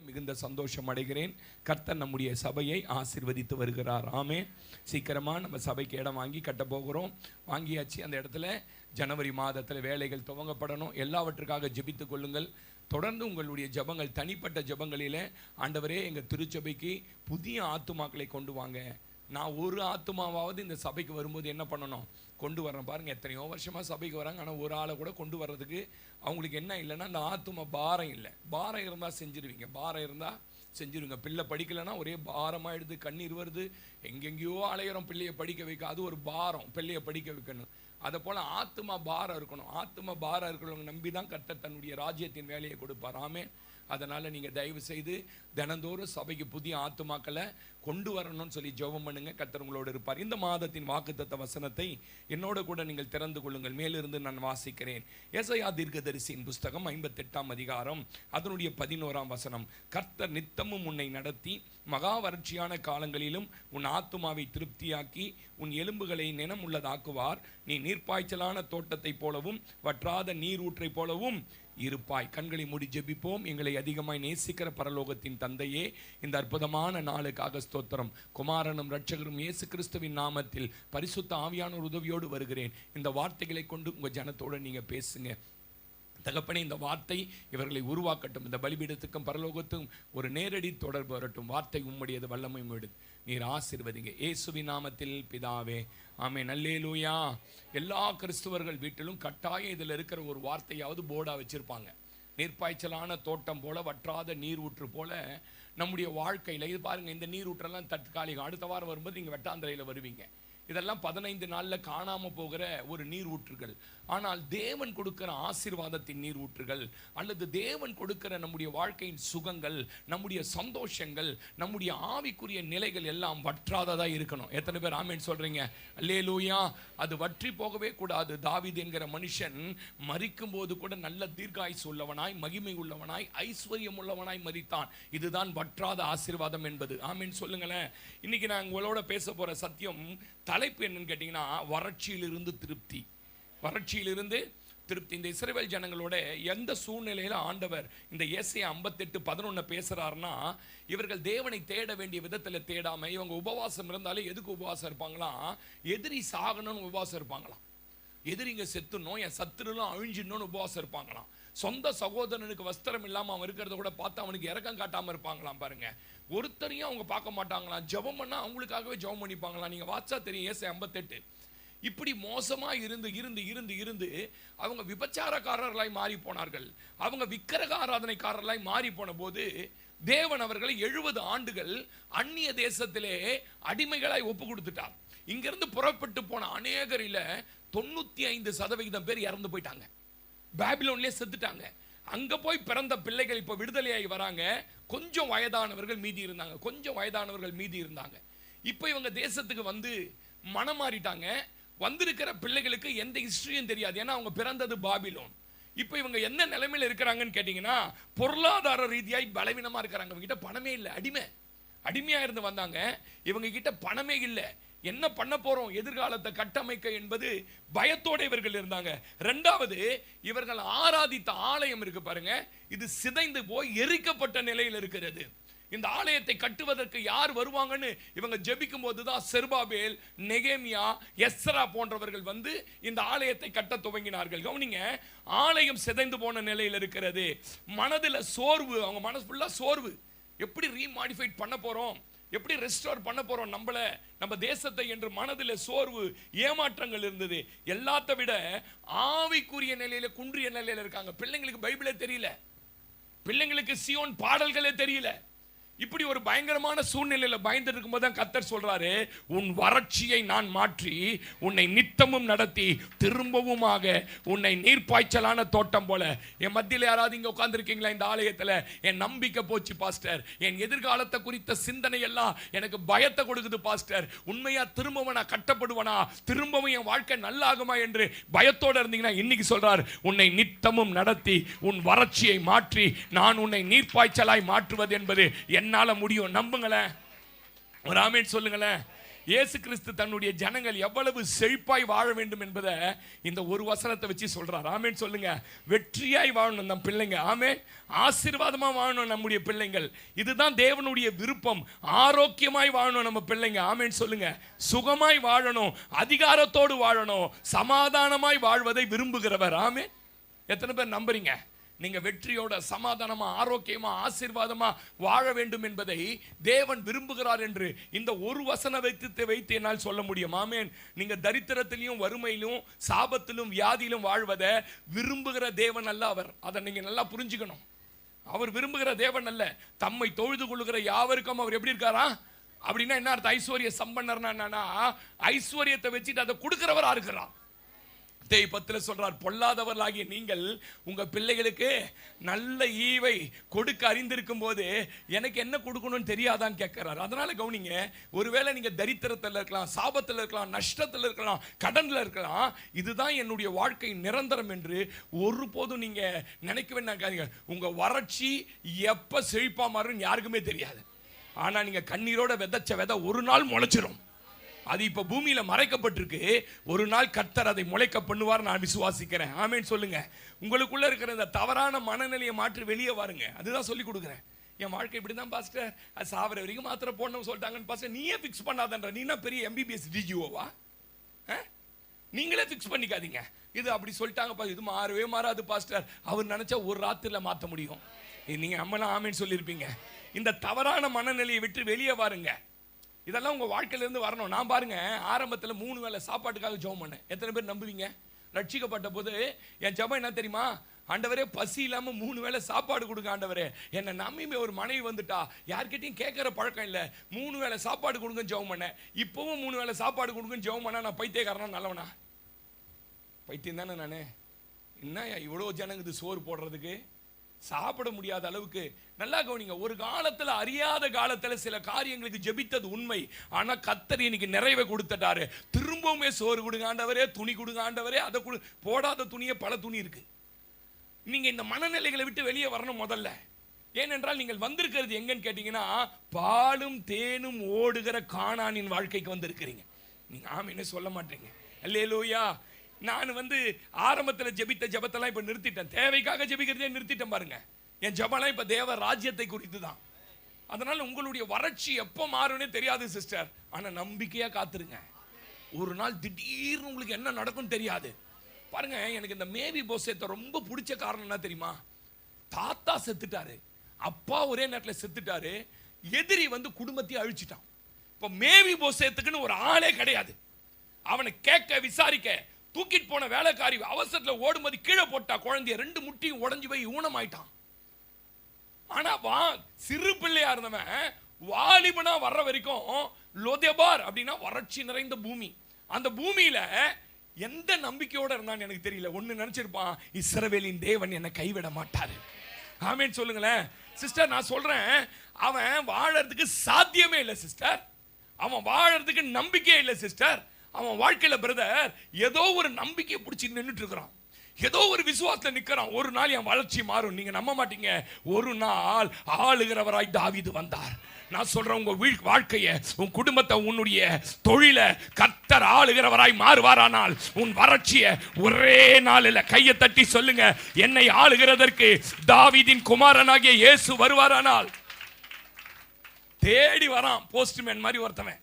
மிகுந்த சந்தோஷம் அடைகிறேன். கர்த்தர் நம்முடைய சபையை ஆசீர்வதித்து வருகிறார். ஆமென். சீக்கிரமாக நம்ம சபைக்கு இடம் வாங்கி கட்ட போகிறோம். வாங்கியாச்சு. அந்த இடத்துல ஜனவரி மாதத்தில் வேலைகள் துவங்கப்படணும். எல்லாவற்றுக்காக ஜெபித்து கொள்ளுங்கள். தொடர்ந்து உங்களுடைய ஜெபங்கள், தனிப்பட்ட ஜெபங்களில், ஆண்டவரே எங்கள் திருச்சபைக்கு புதிய ஆத்துமாக்களை கொண்டு வாங்க. நான் ஒரு ஆத்துமாவாவது இந்த சபைக்கு வரும்போது என்ன பண்ணணும், கொண்டு வரணும். பாருங்கள், எத்தனையோ வருஷமாக சபைக்கு வராங்க, ஆனால் ஒரு ஆளை கூட கொண்டு வர்றதுக்கு அவங்களுக்கு என்ன இல்லைன்னா அந்த ஆத்துமா பாரம் இல்லை. பாரம் இருந்தால் செஞ்சிருவீங்க, பாரம் இருந்தால் செஞ்சிருவீங்க. பிள்ளை படிக்கலைன்னா ஒரே பாரமாக எடுத்து கண்ணீர் வருது, எங்கெங்கேயோ அலையிறோம் பிள்ளையை படிக்க வைக்க, அது ஒரு பாரம், பிள்ளையை படிக்க வைக்கணும். அதை போல் ஆத்துமா பாரம் இருக்கணும். ஆத்துமா பாரம் இருக்கிறவங்க நம்பி தான் கர்த்தர் தன்னுடைய ராஜ்யத்தின் வேலையை கொடுப்பார். ஆமென். அதனால் நீங்கள் தயவு செய்து தினந்தோறும் சபைக்கு புதிய ஆத்துமாக்களை கொண்டு வரணும்னு சொல்லி ஜெபம் பண்ணுங்க. கர்த்தர் உங்களோடு இருப்பார். இந்த மாதத்தின் வாக்குத்தத்த வசனத்தை என்னோட கூட நீங்கள் திறந்து கொள்ளுங்கள். மேலிருந்து நான் வாசிக்கிறேன். ஏசாயா தீர்க்கதரிசியின் புஸ்தகம் 58ஆம் அதிகாரம் அதனுடைய 11ஆம் வசனம். கர்த்தர் நித்தமும் உன்னை நடத்தி மகா வறட்சியான காலங்களிலும் உன் ஆத்துமாவை திருப்தியாக்கி உன் எலும்புகளை நினமுள்ளதாக்குவார். நீ நீர்ப்பாய்ச்சலான தோட்டத்தை போலவும் வற்றாத நீரூற்றை போலவும் இருப்பாய். கண்களை மூடி ஜெபிப்போம். எங்களை அதிகமாய் நேசிக்கிற பரலோகத்தின் தந்தையே, இந்த அற்புதமான நாளுக்காக ஸ்தோத்திரம். குமாரனும் இரட்சகரும் இயேசு கிறிஸ்துவின் நாமத்தில் பரிசுத்த ஆவியான உதவியோடு வருகிறேன். இந்த வார்த்தைகளை கொண்டு உங்கள் ஜனத்தோடு நீங்கள் பேசுங்க தகப்பனே. இந்த வார்த்தை இவர்களை உருவாக்கட்டும். இந்த பலிபீடத்துக்கும் பரலோகத்துக்கும் ஒரு நேரடி தொடர்பு வரட்டும். வார்த்தை உம்முடையது, வல்லமை உம்முடையது. நீர் ஆசீர்வதிங்க இயேசுவின் நாமத்தில் பிதாவே, ஆமென். அல்லேலூயா. எல்லா கிறிஸ்துவர்கள் வீட்டிலும் கட்டாயம் இதில் இருக்கிற ஒரு வார்த்தையாவது போர்டாக வச்சுருப்பாங்க. நீர்ப்பாய்ச்சலான தோட்டம் போல, வற்றாத நீர் ஊற்று போல நம்முடைய வாழ்க்கையில். இது பாருங்கள், இந்த நீர் ஊற்றெல்லாம் தற்காலிகம். அடுத்த வாரம் வரும்போது நீங்கள் வெட்டாந்தரையில் வருவீங்க. இதெல்லாம் 15 நாளில் காணாமல் போகிற ஒரு நீர் ஊற்றுகள். ஆனால் தேவன் கொடுக்கிற ஆசீர்வாதத்தின் நீர் ஊற்றுகள், அல்லது தேவன் கொடுக்கிற நம்முடைய வாழ்க்கையின் சுகங்கள், நம்முடைய சந்தோஷங்கள், நம்முடைய ஆவிக்குரிய நிலைகள் எல்லாம் வற்றாததாக இருக்கணும். எத்தனை பேர் ஆமென் சொல்கிறீங்க? அல்லேலூயா. அது வற்றி போகவே கூடாது. தாவீது என்கிற மனுஷன் மரிக்கும் போது கூட நல்ல தீர்க்காயுசு உள்ளவனாய், மகிமை உள்ளவனாய், ஐஸ்வர்யம் உள்ளவனாய் மரித்தான். இதுதான் வற்றாத ஆசீர்வாதம் என்பது. ஆமென் சொல்லுங்களேன். இன்னைக்கு நான் உங்களோட பேச போகிற சத்தியம் தலைப்பு என்னன்னு கேட்டீங்கன்னா, வறட்சியிலிருந்து திருப்தி. வறட்சியிலிருந்து திருப்தி. இந்த இஸ்ரவேல் ஜனங்களோட எந்த சூழ்நிலையில ஆண்டவர் இந்த ஏசாயா 58:11 பேசுறாருன்னா, இவர்கள் தேவனை தேட வேண்டிய விதத்தில் தேடாம இவங்க உபவாசம் இருந்தாலே எதுக்கு உபவாசம் இருப்பாங்களாம்? எதிரி சாகணும்னு உபவாசம் இருப்பாங்களாம். எதிரிங்க செத்துணும், என் சத்துருலாம் அழிஞ்சிடணும்னு உபவாசம் இருப்பாங்களாம். சொந்த சகோதரனுக்கு வஸ்திரம் இல்லாமல் அவன் இருக்கிறத கூட பார்த்து அவனுக்கு இறக்கம் காட்டாமல் இருப்பாங்களாம். பாருங்க, ஒருத்தரையும் அவங்க பார்க்க மாட்டாங்களாம். ஜெபம் பண்ணால் அவங்களுக்காகவே ஜெபம் பண்ணிப்பாங்களாம். நீங்கள் வாட்சா தெரியும் ஏசாயா 58. இப்படி மோசமாக இருந்து இருந்து இருந்து இருந்து அவங்க விபச்சாரக்காரர்களாய் மாறி போனார்கள். அவங்க விக்கிரக ஆராதனைக்காரர்களாய் மாறி போன போது தேவன் அவர்களை 70 ஆண்டுகள் அந்நிய தேசத்திலே அடிமைகளாய் ஒப்பு கொடுத்துட்டார். இங்கிருந்து புறப்பட்டு போன அநேகரில் 95% பேர் இறந்து போயிட்டாங்க. பாபிலோன்லேயே செத்துட்டாங்க. அங்கே போய் பிறந்த பிள்ளைகள் இப்போ விடுதலையாகி வராங்க. கொஞ்சம் வயதானவர்கள் மீதி இருந்தாங்க. இப்போ இவங்க தேசத்துக்கு வந்து மனம் மாறிட்டாங்க. வந்திருக்கிற பிள்ளைகளுக்கு எந்த ஹிஸ்டரியும் தெரியாது. ஏன்னா அவங்க பிறந்தது பாபிலோன். இப்போ இவங்க என்ன நிலைமையில் இருக்கிறாங்கன்னு கேட்டிங்கன்னா, பொருளாதார ரீதியாய் பலவீனமாக இருக்கிறாங்க. இவங்க கிட்ட பணமே இல்லை. அடிமையாக இருந்து வந்தாங்க. இவங்க கிட்ட பணமே இல்லை. என்ன பண்ண போறோம், எதிர்காலத்தை கட்டமைக்க என்பது பயத்தோட இவர்கள் இருந்தாங்க. ரெண்டாவது, இவர்கள் ஆராதித்த ஆலயம் இருக்கு பாருங்க, இது சிதைந்து போய் எரிக்கப்பட்ட நிலையில் இருக்கிறது. இந்த ஆலயத்தை கட்டுவதற்கு யார் வருவாங்கன்னு இவங்க ஜெபிக்கும் போதுதான் செருபாபேல், நெகேமியா, எஸ்ரா போன்றவர்கள் வந்து இந்த ஆலயத்தை கட்ட துவங்கினார்கள். கவனிங்க, ஆலயம் சிதைந்து போன நிலையில் இருக்கிறது. மனதில் சோர்வு, அவங்க மனசு ஃபுல்லா சோர்வு. எப்படி ரீமாடிஃபைட் பண்ண போறோம், எப்படி ரெஸ்டோர் பண்ண போறோம் நம்ம தேசத்தை என்று மனதில் சோர்வு, ஏமாற்றங்கள் இருந்தது. எல்லாத்த விட ஆவிக்குரிய நிலையில குன்றிய நிலையில இருக்காங்க. பிள்ளைங்களுக்கு பைபிளே தெரியல, பிள்ளைங்களுக்கு சியோன் பாடல்களே தெரியல. இப்படி ஒரு பயங்கரமான சூழ்நிலையில பயந்து இருக்கும்போது தான் கர்த்தர் சொல்றாரு, உன் வறட்சியை நான் மாற்றி உன்னை நித்தமும் நடத்தி திரும்பவுமாக உன்னை நீர்ப்பாய்ச்சலான தோட்டம் போல. என் மத்தியில் யாராவது இங்க உட்கார்ந்துருக்கீங்களா இந்த ஆலயத்தில்? என் நம்பிக்கை போச்சு பாஸ்டர், என் எதிர்காலத்தை குறித்த சிந்தனை எல்லாம் எனக்கு பயத்தை கொடுக்குது பாஸ்டர், உண்மையா திரும்பவும் நான் கட்டப்படுவனா, திரும்பவும் என் வாழ்க்கை நல்லாகுமா என்று பயத்தோடு இருந்தீங்கன்னா இன்னைக்கு சொல்றார், உன்னை நித்தமும் நடத்தி உன் வறட்சியை மாற்றி நான் உன்னை நீர்ப்பாய்ச்சலாய் மாற்றுவது என்பது என்னால முடியும். நம்புங்களேன், ஒரு ஆமென் சொல்லுங்களேன். இயேசு கிறிஸ்து தன்னுடைய ஜனங்கள் எவ்வளவு செழிப்பாய் வாழ வேண்டும் என்பதை இந்த ஒரு வசனத்தை வச்சு சொல்றார். ஆமேன் சொல்லுங்க. வெற்றியாய் வாழணும் நம் பிள்ளைங்க. ஆமேன். ஆசீர்வாதமா வாழணும் நம்முடைய பிள்ளைங்கள். இதுதான் தேவனுடைய விருப்பம். ஆரோக்கியமாய் வாழணும் நம்ம பிள்ளைங்க. ஆமேன் சொல்லுங்க. சுகமாய் வாழணும், அதிகாரத்தோடு வாழணும், சமாதானமாய் வாழ்வதை விரும்புகிறவர். ஆமேன். எத்தனை பேர் நம்புறீங்க? நீங்க வெற்றியோட, சமாதானமா, ஆரோக்கியமா, ஆசீர்வாதமா வாழ வேண்டும் என்பதை தேவன் விரும்புகிறார் என்று இந்த ஒரு வசன வைத்து என்னால் சொல்ல முடியும். ஆமென். நீங்க தரித்திரத்திலும், வறுமையிலும், சாபத்திலும், வியாதியிலும் வாழ்வதை விரும்புகிற தேவன் அல்ல அவர். அதை நீங்க நல்லா புரிஞ்சுக்கணும். அவர் விரும்புகிற தேவன் அல்ல. தம்மை தொழுது கொள்ளுகிற யாவருக்கும் அவர் எப்படி இருக்காரா அப்படின்னா என்ன அர்த்தம்? ஐஸ்வர்ய சம்பன்னர்னா என்னன்னா, ஐஸ்வர்யத்தை வச்சுட்டு அதை கொடுக்கிறவரா இருக்கிறார். 10 சொல்றார், பொல்லாதவர்களாகிய நீங்கள் உங்க பிள்ளைகளுக்கு நல்ல ஈவை கொடுக்க அறிந்திருக்கும் போது எனக்கு என்ன கொடுக்கணும்னு தெரியாதான்னு கேட்கிறார். அதனால கவனிங்க, ஒருவேளை நீங்க தரித்திரத்தில் இருக்கலாம், சாபத்தில் இருக்கலாம், நஷ்டத்தில் இருக்கலாம், கடன்ல இருக்கலாம், இதுதான் என்னுடைய வாழ்க்கை நிரந்தரம் என்று ஒருபோதும் நீங்க நினைக்க வேண்டாம். உங்க வறட்சி எப்ப செழிப்பா மாறும் யாருக்குமே தெரியாது. ஆனா நீங்க கண்ணீரோட விதைச்ச விதை ஒரு நாள் முளைச்சிரும். அது இப்ப பூமியில மறைக்கப்பட்டிருக்கு. ஒரு நாள் கர்த்தர் அதை முளைக்க பண்ணுவார், நான் விசுவாசிக்கிறேன். ஆமேன் சொல்லுங்க. உங்களுக்குள்ள இருக்கிற இந்த தவறான மனநிலையை மாற்றி வெளியே வாருங்க. அதுதான் சொல்லி கொடுக்குறேன். என் வாழ்க்கை இப்படிதான் பாஸ்டர், அது சாவர வரைக்கும் மாத்திரை போடணும்னு சொல்லிட்டாங்கன்னு பாஸ்டர் நீயே ஃபிக்ஸ் பண்ணாதன்ற. நீனா பெரிய எம்பிபிஎஸ் டிஜிஓவா? நீங்களே ஃபிக்ஸ் பண்ணிக்காதீங்க. இது அப்படி சொல்லிட்டாங்க, இது மாறவே மாறாது பாஸ்டர். அவர் நினைச்சா ஒரு ராத்திரில மாற்ற முடியும். நீங்க அம்மனா ஆமேன்னு சொல்லியிருப்பீங்க. இந்த தவறான மனநிலையை விட்டு வெளியே வாருங்க. இதெல்லாம் உங்க வாழ்க்கையிலிருந்து வரணும். நான் பாருங்க, ஆரம்பத்தில் 3 வேளை சாப்பாட்டுக்காக ஜெபம் பண்ணேன். எத்தனை பேர் நம்புவீங்க? ரட்சிக்கப்பட்ட போது என் ஜெபம் என்ன தெரியுமா? ஆண்டவரே, பசி இல்லாம 3 வேளை சாப்பாடு கொடுங்க ஆண்டவரே. என்ன நம்பி ஒரு மனைவி வந்துட்டா, யார்கிட்டையும் கேட்கிற பழக்கம் இல்லை, 3 வேளை சாப்பாடு கொடுங்கன்னு ஜெபம் பண்ணேன். இப்பவும் 3 வேளை சாப்பாடு கொடுங்கன்னு ஜெபம் பண்ணா நான் பைத்தியக்காரனா நல்லவனா? பைத்தியம் தானே நானு. என்ன இவ்வளோ ஜனங்குது சோறு போடுறதுக்கு? சாப்பிட முடியாத அளவுக்கு. நல்லா கவனிங்க, ஒரு காலத்துல, அறியாத காலத்துல சில காரியங்களுக்கு ஜெபித்தது உண்மை. ஆனா கர்த்தர் இன்னைக்கு நிறைவே கொடுத்துட்டாரு. திரும்பவுமே சோறு கொடுங்க ஆண்டவரே, துணி கொடுங்க ஆண்டவரே. அதை போடாத துணியே பல துணி இருக்கு. நீங்க இந்த மனநிலைகளை விட்டு வெளியே வரணும் முதல்ல. ஏனென்றால் நீங்கள் வந்திருக்கிறது எங்கன்னு கேட்டீங்கன்னா, பாலும் தேனும் ஓடுகிற கானானின் வாழ்க்கைக்கு வந்திருக்கிறீங்க. நீங்க ஆமென்னு சொல்ல மாட்டீங்க. அல்லேலூயா. நான் ஆரம்பத்தில் ஜெபித்த ஜெபத்தெல்லாம் இப்ப நிறுத்திட்டேன். தேவைக்காக ஜெபிக்கிறதே நிறுத்திட்டேன் பாருங்க. என் ஜெபம்லாம் இப்ப தேவ ராஜ்யத்தை குறித்து தான். அதனால உங்களுடைய வறட்சி எப்போ மாறும்னே தெரியாது சிஸ்டர். ஆனா நம்பிக்கையா காத்துருங்க. ஒரு நாள் திடீர்னு உங்களுக்கு என்ன நடக்கும் தெரியாது. பாருங்க, எனக்கு இந்த மேவி போசேத்தை ரொம்ப பிடிச்ச காரணம் என்ன தெரியுமா? தாத்தா செத்துட்டாரு, அப்பா ஒரே நேரத்தில் செத்துட்டாரு, எதிரி குடும்பத்தையே அழிச்சிட்டான். இப்ப மேவி போசேத்துக்குன்னு ஒரு ஆளே கிடையாது. அவனை கேட்க விசாரிக்க தூக்கிட்டு போன வேலைக்காரி அவசரத்தில் ஓடும்போது கீழே போட்டா குழந்தைய, 2 முட்டியும் உடஞ்சு போய் ஊனமாயிட்டான். ஆனா சிறு பிள்ளையா இருந்தவன் வாலிபனா வர்ற வரைக்கும் லோதேபார் அப்படின்னா வறட்சி நிறைந்த பூமி. அந்த பூமியில எந்த நம்பிக்கையோட இருந்தான்னு எனக்கு தெரியல. ஒன்னு நினைச்சிருப்பான், இஸ்ரவேலின் தேவன் என்னை கைவிட மாட்டாரு. ஆமென் சொல்லுங்களேன். சிஸ்டர் நான் சொல்றேன், அவன் வாழறதுக்கு சாத்தியமே இல்லை சிஸ்டர். அவன் வாழறதுக்கு நம்பிக்கையே இல்லை சிஸ்டர். அவன் வாழ்க்கையில பிரதர் ஏதோ ஒரு நம்பிக்கையை பிடிச்சி நின்றுட்டு இருக்கிறான், ஏதோ ஒரு விசுவாசத்துல நிக்கிறான். ஒரு நாள் என் வளர்ச்சி மாறும். நீங்க நம்ப மாட்டீங்க. ஒரு நாள் ஆளுகிறவராய் தாவீது வந்தார். நான் சொல்றேன், உங்க வாழ்க்கைய, உன் குடும்பத்தை, உன்னுடைய தொழில கர்த்தர் ஆளுகிறவராய் மாறுவாரானால் உன் வறட்சிய ஒரே நாளில் கையை தட்டி சொல்லுங்க, என்னை ஆளுகிறதற்கு தாவீதின் குமாரனாகிய இயேசு வருவாரானால். தேடி வரான் போஸ்ட்மேன் மாதிரி ஒருத்தவன்,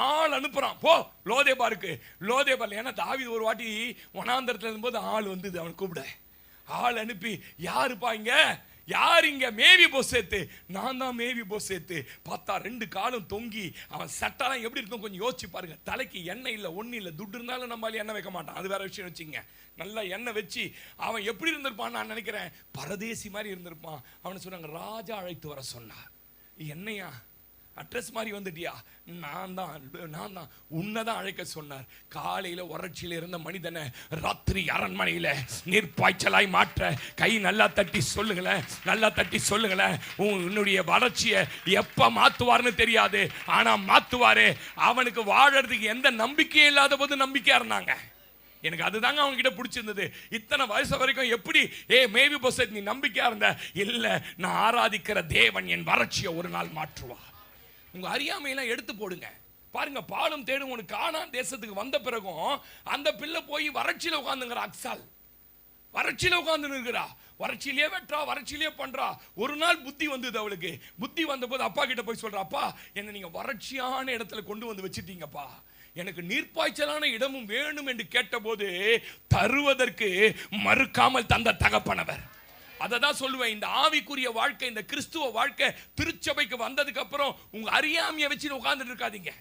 ஆள் அனுப்புறான், போ லோதேபாருக்கு. லோதேபார் ஏன்னா தாவீது ஒரு வாட்டி வனாந்தரத்தில் இருக்கும்போது ஆள் வந்தது, அவன் கூப்பிட. ஆள் அனுப்பி, யாருப்பா இங்க, யார் இங்க? மேவி போசேத்து. நான் தான் மேவி போசேத்து. பார்த்தா 2 காலும் தொங்கி, அவன் சட்டெல்லாம் எப்படி இருக்கும் கொஞ்சம் யோசிச்சு பாருங்க. தலைக்கு எண்ணெய் இல்லை, ஒன்றும் இல்லை. துட்டு இருந்தாலும் நம்மளால எண்ணெய் வைக்க மாட்டான், அது வேற விஷயம். வச்சுங்க, நல்லா எண்ணெய் வச்சு அவன் எப்படி இருந்திருப்பான் நான் நினைக்கிறேன், பரதேசி மாதிரி இருந்திருப்பான். அவனை சொன்னாங்க, ராஜா அழைத்து வர சொன்னார். என்னையா அட்ரஸ் மாதிரி வந்துட்டியா? நான் தான் உன்னதான் அழைக்க சொன்னார். காலையில வறட்சியில இருந்த மனிதனை ராத்திரி அரண்மனையில நீர்ப்பாய்ச்சலாய் மாற்ற கை நல்லா தட்டி சொல்லுங்களேன், நல்லா தட்டி சொல்லுங்களேன். உன்னுடைய வறட்சியை எப்ப மாத்துவார்னு தெரியாது, ஆனா மாத்துவாரு. அவனுக்கு வாழறதுக்கு எந்த நம்பிக்கையும் இல்லாத போது நம்பிக்கையா இருந்தாங்க. எனக்கு அதுதாங்க அவங்க கிட்ட பிடிச்சிருந்தது. இத்தனை வயசு வரைக்கும் எப்படி மேவி போசேத் நீ நம்பிக்கையா இருந்த? இல்ல, நான் ஆராதிக்கிற தேவன் என் வறட்சியை ஒரு நாள் மாற்றுவார். உங்க அறியாமையெல்லாம் எடுத்து போடுங்க. பாருங்க, பாலும் தேடும் உனக்கு கானான் தேசத்துக்கு வந்த பிறகும் அந்த பிள்ளை போய் வறட்சியில உட்கார்ந்துங்கிற அக்சால் வறட்சியில உட்கார்ந்து இருக்கிறா. வறட்சியிலே வெட்டுறா, வறட்சியிலே பண்றா. ஒரு நாள் புத்தி வந்தது அவளுக்கு. புத்தி வந்த போது அப்பா கிட்ட போய் சொல்றா, அப்பா என்ன நீங்க வறட்சியான இடத்துல கொண்டு வந்து வச்சுட்டீங்கப்பா, எனக்கு நீர்ப்பாய்ச்சலான இடமும் வேணும் என்று கேட்டபோது தருவதற்கு மறுக்காமல் தந்த தகப்பனவர். அதை தான் சொல்லுவேன், இந்த ஆவிக்குரிய வாழ்க்கை, இந்த கிறிஸ்துவ வாழ்க்கை திருச்சபைக்கு வந்ததுக்கு அப்புறம் உங்க அறியாமையை வச்சு உட்கார்ந்துட்டு இருக்காதீங்க.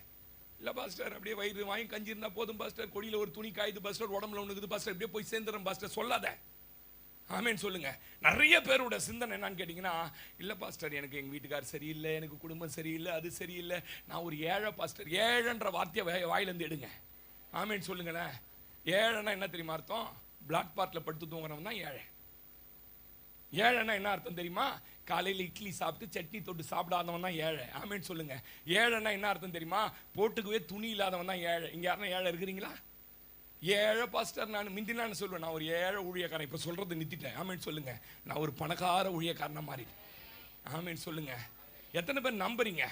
இல்ல பாஸ்டர் அப்படியே வயிறு வாங்கி கஞ்சி இருந்தா போதும் பாஸ்டர், கொடியில ஒரு துணி காயுது பாஸ்டர், உடம்புல ஒண்ணுக்குது பாஸ்டர், அப்படியே போய் சேர்ந்துடும் பாஸ்டர் சொல்லாத. ஆமேன்னு சொல்லுங்க. நிறைய பேரோட சிந்தனை என்னன்னு கேட்டீங்கன்னா, இல்ல பாஸ்டர் எனக்கு எங்க வீட்டுக்கார் சரியில்லை, எனக்கு குடும்பம் சரியில்லை, அது சரியில்லை, நான் ஒரு ஏழை பாஸ்டர். ஏழைன்ற வார்த்தையை வாயிலிருந்து எடுங்க. ஆமேன்னு சொல்லுங்களேன். ஏழைன்னா என்ன தெரியுமா அர்த்தம்? பிளாக் பார்ட்ல படுத்து தூங்குறவன் தான் ஏழை. ஏழைன்னா என்ன அர்த்தம் தெரியுமா? காலையில் இட்லி சாப்பிட்டு சட்னி தொட்டு சாப்பிடாதவன் தான் ஏழை. ஆமேன்னு சொல்லுங்க. ஏழைன்னா என்ன அர்த்தம் தெரியுமா? போட்டுக்குவே துணி இல்லாதவன் தான் ஏழை. இங்க யாருன்னா ஏழை இருக்கிறீங்களா? ஏழை பாஸ்டர் நான் முந்தினான்னு சொல்லுவேன், நான் ஒரு ஏழை ஊழியக்காரன். இப்போ சொல்றது நிறுத்திட்டேன். ஆமேன்னு சொல்லுங்க. நான் ஒரு பணக்கார ஊழியக்காரனா மாறி. ஆமேன்னு சொல்லுங்க. எத்தனை பேர் நம்புறீங்க?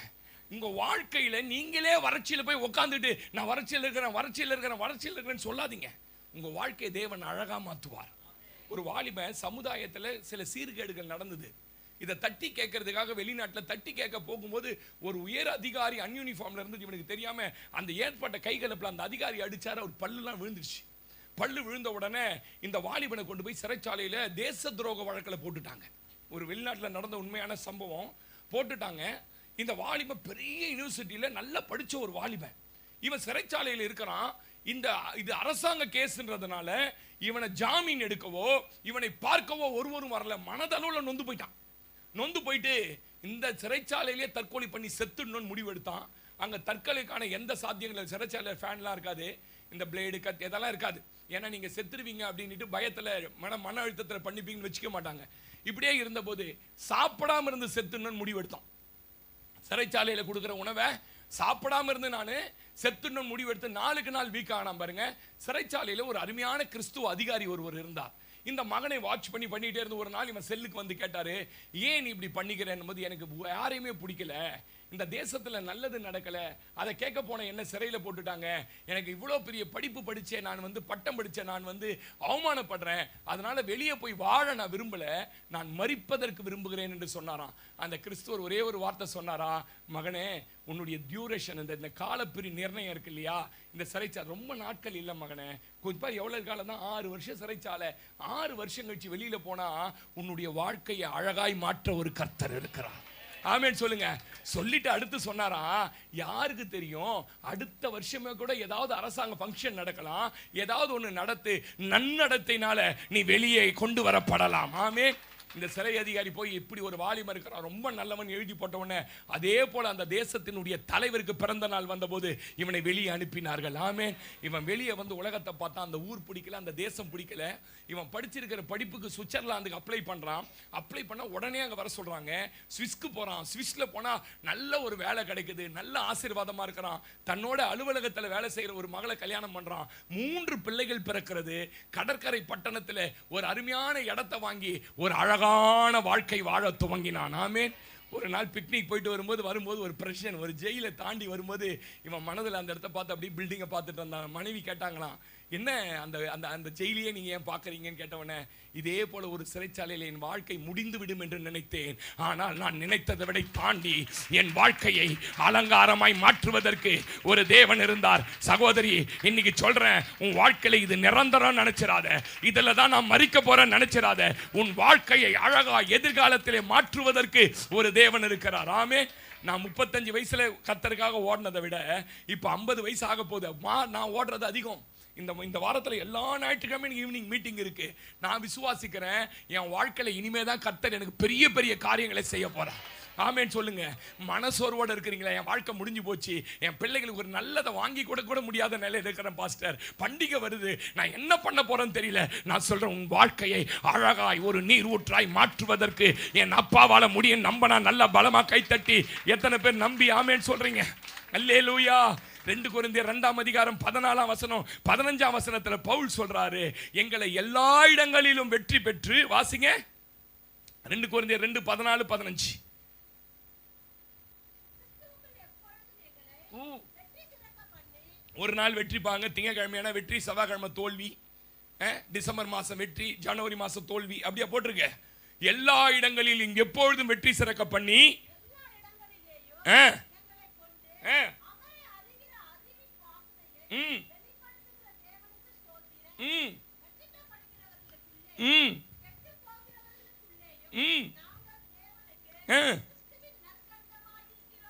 உங்க வாழ்க்கையில நீங்களே வறட்சியில போய் உட்காந்துட்டு நான் வறட்சியில் இருக்கிறேன், வறட்சியில் இருக்கிறேன், வறட்சியில் இருக்கிறேன்னு சொல்லாதீங்க. உங்க வாழ்க்கையை தேவன் அழகா மாற்றுவார். ஒரு வாலிபன் சமுதாயத்தில் சில சீர்கேடுகள் நடந்தது. இதை தட்டி கேட்கறதுக்காக வெளிநாட்டில் தட்டி கேட்க போகும்போது ஒரு உயர் அதிகாரி அன்யூனிஃபார்ம்ல இருந்து இவனுக்கு தெரியாம அந்த ஏற்பட்ட கைகலப்பில் அந்த அதிகாரி அடிச்சாரு. அவர் பல்லுலாம் விழுந்துருச்சு. பல்லு விழுந்த உடனே இந்த வாலிபனை கொண்டு போய் சிறைச்சாலையில தேச துரோக வழக்கில் போட்டுட்டாங்க. ஒரு வெளிநாட்டில் நடந்த உண்மையான சம்பவம். போட்டுட்டாங்க. இந்த வாலிபன் பெரிய யூனிவர்சிட்டியில நல்லா படிச்ச ஒரு வாலிபன். இவன் சிறைச்சாலையில் இருக்கிறான். இது அரசாங்க கேஸ்ன்றதுனால இவனை ஜாமீன் எடுக்கவோ இவனை பார்க்கவோ ஒருவரும் வரல. மனதளவுல நொந்து போயிட்டான். நொந்து போயிட்டு இந்த சிறைச்சாலையிலே தற்கொலை பண்ணி செத்துடணும்னு முடிவு எடுத்தான். அங்க தற்கொலைக்கான எந்த சாத்தியங்களும், சிறைச்சாலையில் ஃபேன்லாம் இருக்காது, இந்த பிளேடு கத்தி இதெல்லாம் இருக்காது. ஏன்னா நீங்க செத்துருவீங்க அப்படின்ட்டு பயத்துல மன அழுத்தத்தில் பண்ணிப்பீங்கன்னு வச்சுக்க மாட்டாங்க. இப்படியே இருந்தபோது சாப்பிடாம இருந்து செத்துடணும்னு முடிவு எடுத்தான். சிறைச்சாலையில கொடுக்குற உணவை சாப்பிடாம இருந்து நான் செத்துடணும்னு முடிவெடுத்து நாளுக்கு நாள் வீக் ஆனான் பாருங்க. சிறைச்சாலையில ஒரு அருமையான கிறிஸ்துவ அதிகாரி ஒருவர் இருந்தார். இந்த மகனை வாட்ச் பண்ணிட்டே இருந்து ஒரு நாள் இவன் செல்லுக்கு வந்து கேட்டாரு, ஏன் நீ இப்படி பண்ணிக்கிறேன் போது, எனக்கு யாரையுமே பிடிக்கல, இந்த தேசத்துல நல்லது நடக்கல, அதை கேட்க போன என்ன சிறையில போட்டுட்டாங்க, எனக்கு இவ்வளவு பெரிய படிப்பு படிச்சேன், நான் வந்து பட்டம் படிச்சேன், நான் வந்து அவமானப்படுறேன், அதனால வெளியே போய் வாழ நான் விரும்பல, நான் மரிப்பதற்கு விரும்புகிறேன் என்று சொன்னாராம். அந்த கிறிஸ்துவர் ஒரே ஒரு வார்த்தை சொன்னாரா, மகனே உன்னுடைய டியூரேஷன், இந்த காலப்பிரி நிர்ணயம் இருக்கு இல்லையா, இந்த சிறைச்சாலை ரொம்ப நாட்கள் இல்லை மகனே, கொஞ்சம் எவ்வளவு காலம் தான், 6 வருஷம் சிறைச்சாலை, 6 வருஷம் கழிச்சு வெளியில போனா உன்னுடைய வாழ்க்கையை அழகாய் மாற்ற ஒரு கர்த்தர் இருக்கிறார். ஆமென் சொல்லுங்க. சொல்லிட்டு அடுத்து சொன்னாரா, யாருக்கு தெரியும் அடுத்த வருஷமே கூட ஏதாவது அரசாங்க ஃபங்க்ஷன் நடக்கலாம், ஏதாவது ஒன்று நடத்து, நன்னடத்தையினால நீ வெளியே கொண்டு வரப்படலாம். ஆமென். இந்த சிறை அதிகாரி போய் இப்படி ஒரு வாலிபன் இருக்கிறான், ரொம்ப நல்லவன் எழுதி போட்டவன, அதே போல அந்த தேசத்தினுடைய தலைவருக்கு பிறந்த நாள் வந்தபோது இவனை வெளியே அனுப்பினார்கள். ஆமென். இவன் வெளியே வந்து உலகத்தை பார்த்தா அந்த ஊர் பிடிக்கல, அந்த தேசம் பிடிக்கல. இவன் படிச்சிருக்கிற படிப்புக்கு சுவிட்சர்லாந்துக்கு அப்ளை பண்றான். அப்ளை பண்ண உடனே அங்க வர சொல்றாங்க. சுவிஸ்க்கு போறான். சுவிஸ்ல போனா நல்ல ஒரு வேலை கிடைக்குது, நல்ல ஆசீர்வாதமா இருக்கிறான். தன்னோட அலுவலகத்தில் வேலை செய்யற ஒரு மகளை கல்யாணம் பண்றான். 3 பிள்ளைகள் பிறக்கிறது. கடற்கரை பட்டணத்தில் ஒரு அருமையான இடத்தை வாங்கி ஒரு அழகான வாழ்க்கை வாழ துவங்கினான். ஆமென். ஒரு நாள் பிக்னிக் போயிட்டு வரும்போது ஒரு பிரச்சனை, ஒரு ஜெயிலை தாண்டி வரும்போது இவன் மனதில் அந்த இடத்த பார்த்து அப்படியே பில்டிங்கை பார்த்துட்டு இருந்தான். மனைவி கேட்டாங்களாம், என்ன அந்த அந்த அந்த ஜெயிலையே நீங்க ஏன் பார்க்குறீங்கன்னு கேட்டவனே, இதே போல ஒரு சிறைச்சாலையில் என் வாழ்க்கை முடிந்து விடும் என்று நினைத்தேன், ஆனால் நான் நினைத்ததை விட தாண்டி என் வாழ்க்கையை அலங்காரமாய் மாற்றுவதற்கு ஒரு தேவன் இருந்தார். சகோதரி, இன்னைக்கு சொல்றேன், உன் வாழ்க்கையில இது நிரந்தரம் நினைச்சிடாத, இதுல தான் நான் மறிக்க போறேன் நினைச்சிடாத. உன் வாழ்க்கையை அழகா எதிர்காலத்திலே மாற்றுவதற்கு ஒரு தேவன் இருக்கிறார். ஆமென். நான் 35 வயசுல கர்த்தருக்காக ஓடினதை விட இப்ப 50 வயசு ஆக போகுது. நான் ஓடுறது அதிகம். இந்த வாரத்தில் எல்லா ஞாயிற்றுக்கிழமையும் ஈவினிங் மீட்டிங் இருக்கு. நான் விசுவாசிக்கிறேன், என் வாழ்க்கையில இனிமே தான் கர்த்தர் எனக்கு பெரிய பெரிய காரியங்களை செய்ய போறார். ஆமென் சொல்லுங்க. மனசோர்வோடு இருக்கிறீங்களா, என் வாழ்க்கை முடிஞ்சு போச்சு, என் பிள்ளைகளுக்கு ஒரு நல்லதை வாங்கி கூட முடியாத நிலையில் இருக்கிறேன் பாஸ்டர், பண்டிகை வருது, நான் என்ன பண்ண போறேன்னு தெரியல. நான் சொல்றேன், உன் வாழ்க்கையை அழகாய் ஒரு நீர் ஊற்றாய் மாற்றுவதற்கு என் அப்பாவால முடியும். நம்பனா நல்ல பலமா கைத்தட்டி எத்தனை பேர் நம்பி ஆமென் சொல்றீங்க? அல்லேலூயா. 2 கொரிந்தியர் 2ஆம் அதிகாரம் 14ஆம் வசனம் 15ஆம் வசனத்துல பவுல் சொல்றாரு, எங்களை எல்லா இடங்களிலும் வெற்றி பெற்று, வாசிங்க 2 கொரிந்தியர் 2:14-15. ஒரு நாள் வெற்றிப்பாங்க, திங்கக்கிழமையான வெற்றி, செவ்வாய்க்கிழமை தோல்வி, டிசம்பர் மாசம் வெற்றி, ஜனவரி மாசம் தோல்வி, அப்படியே போட்டிருக்க. எல்லா இடங்களிலும் இங்கு எப்பொழுதும் வெற்றி சிறக்க பண்ணி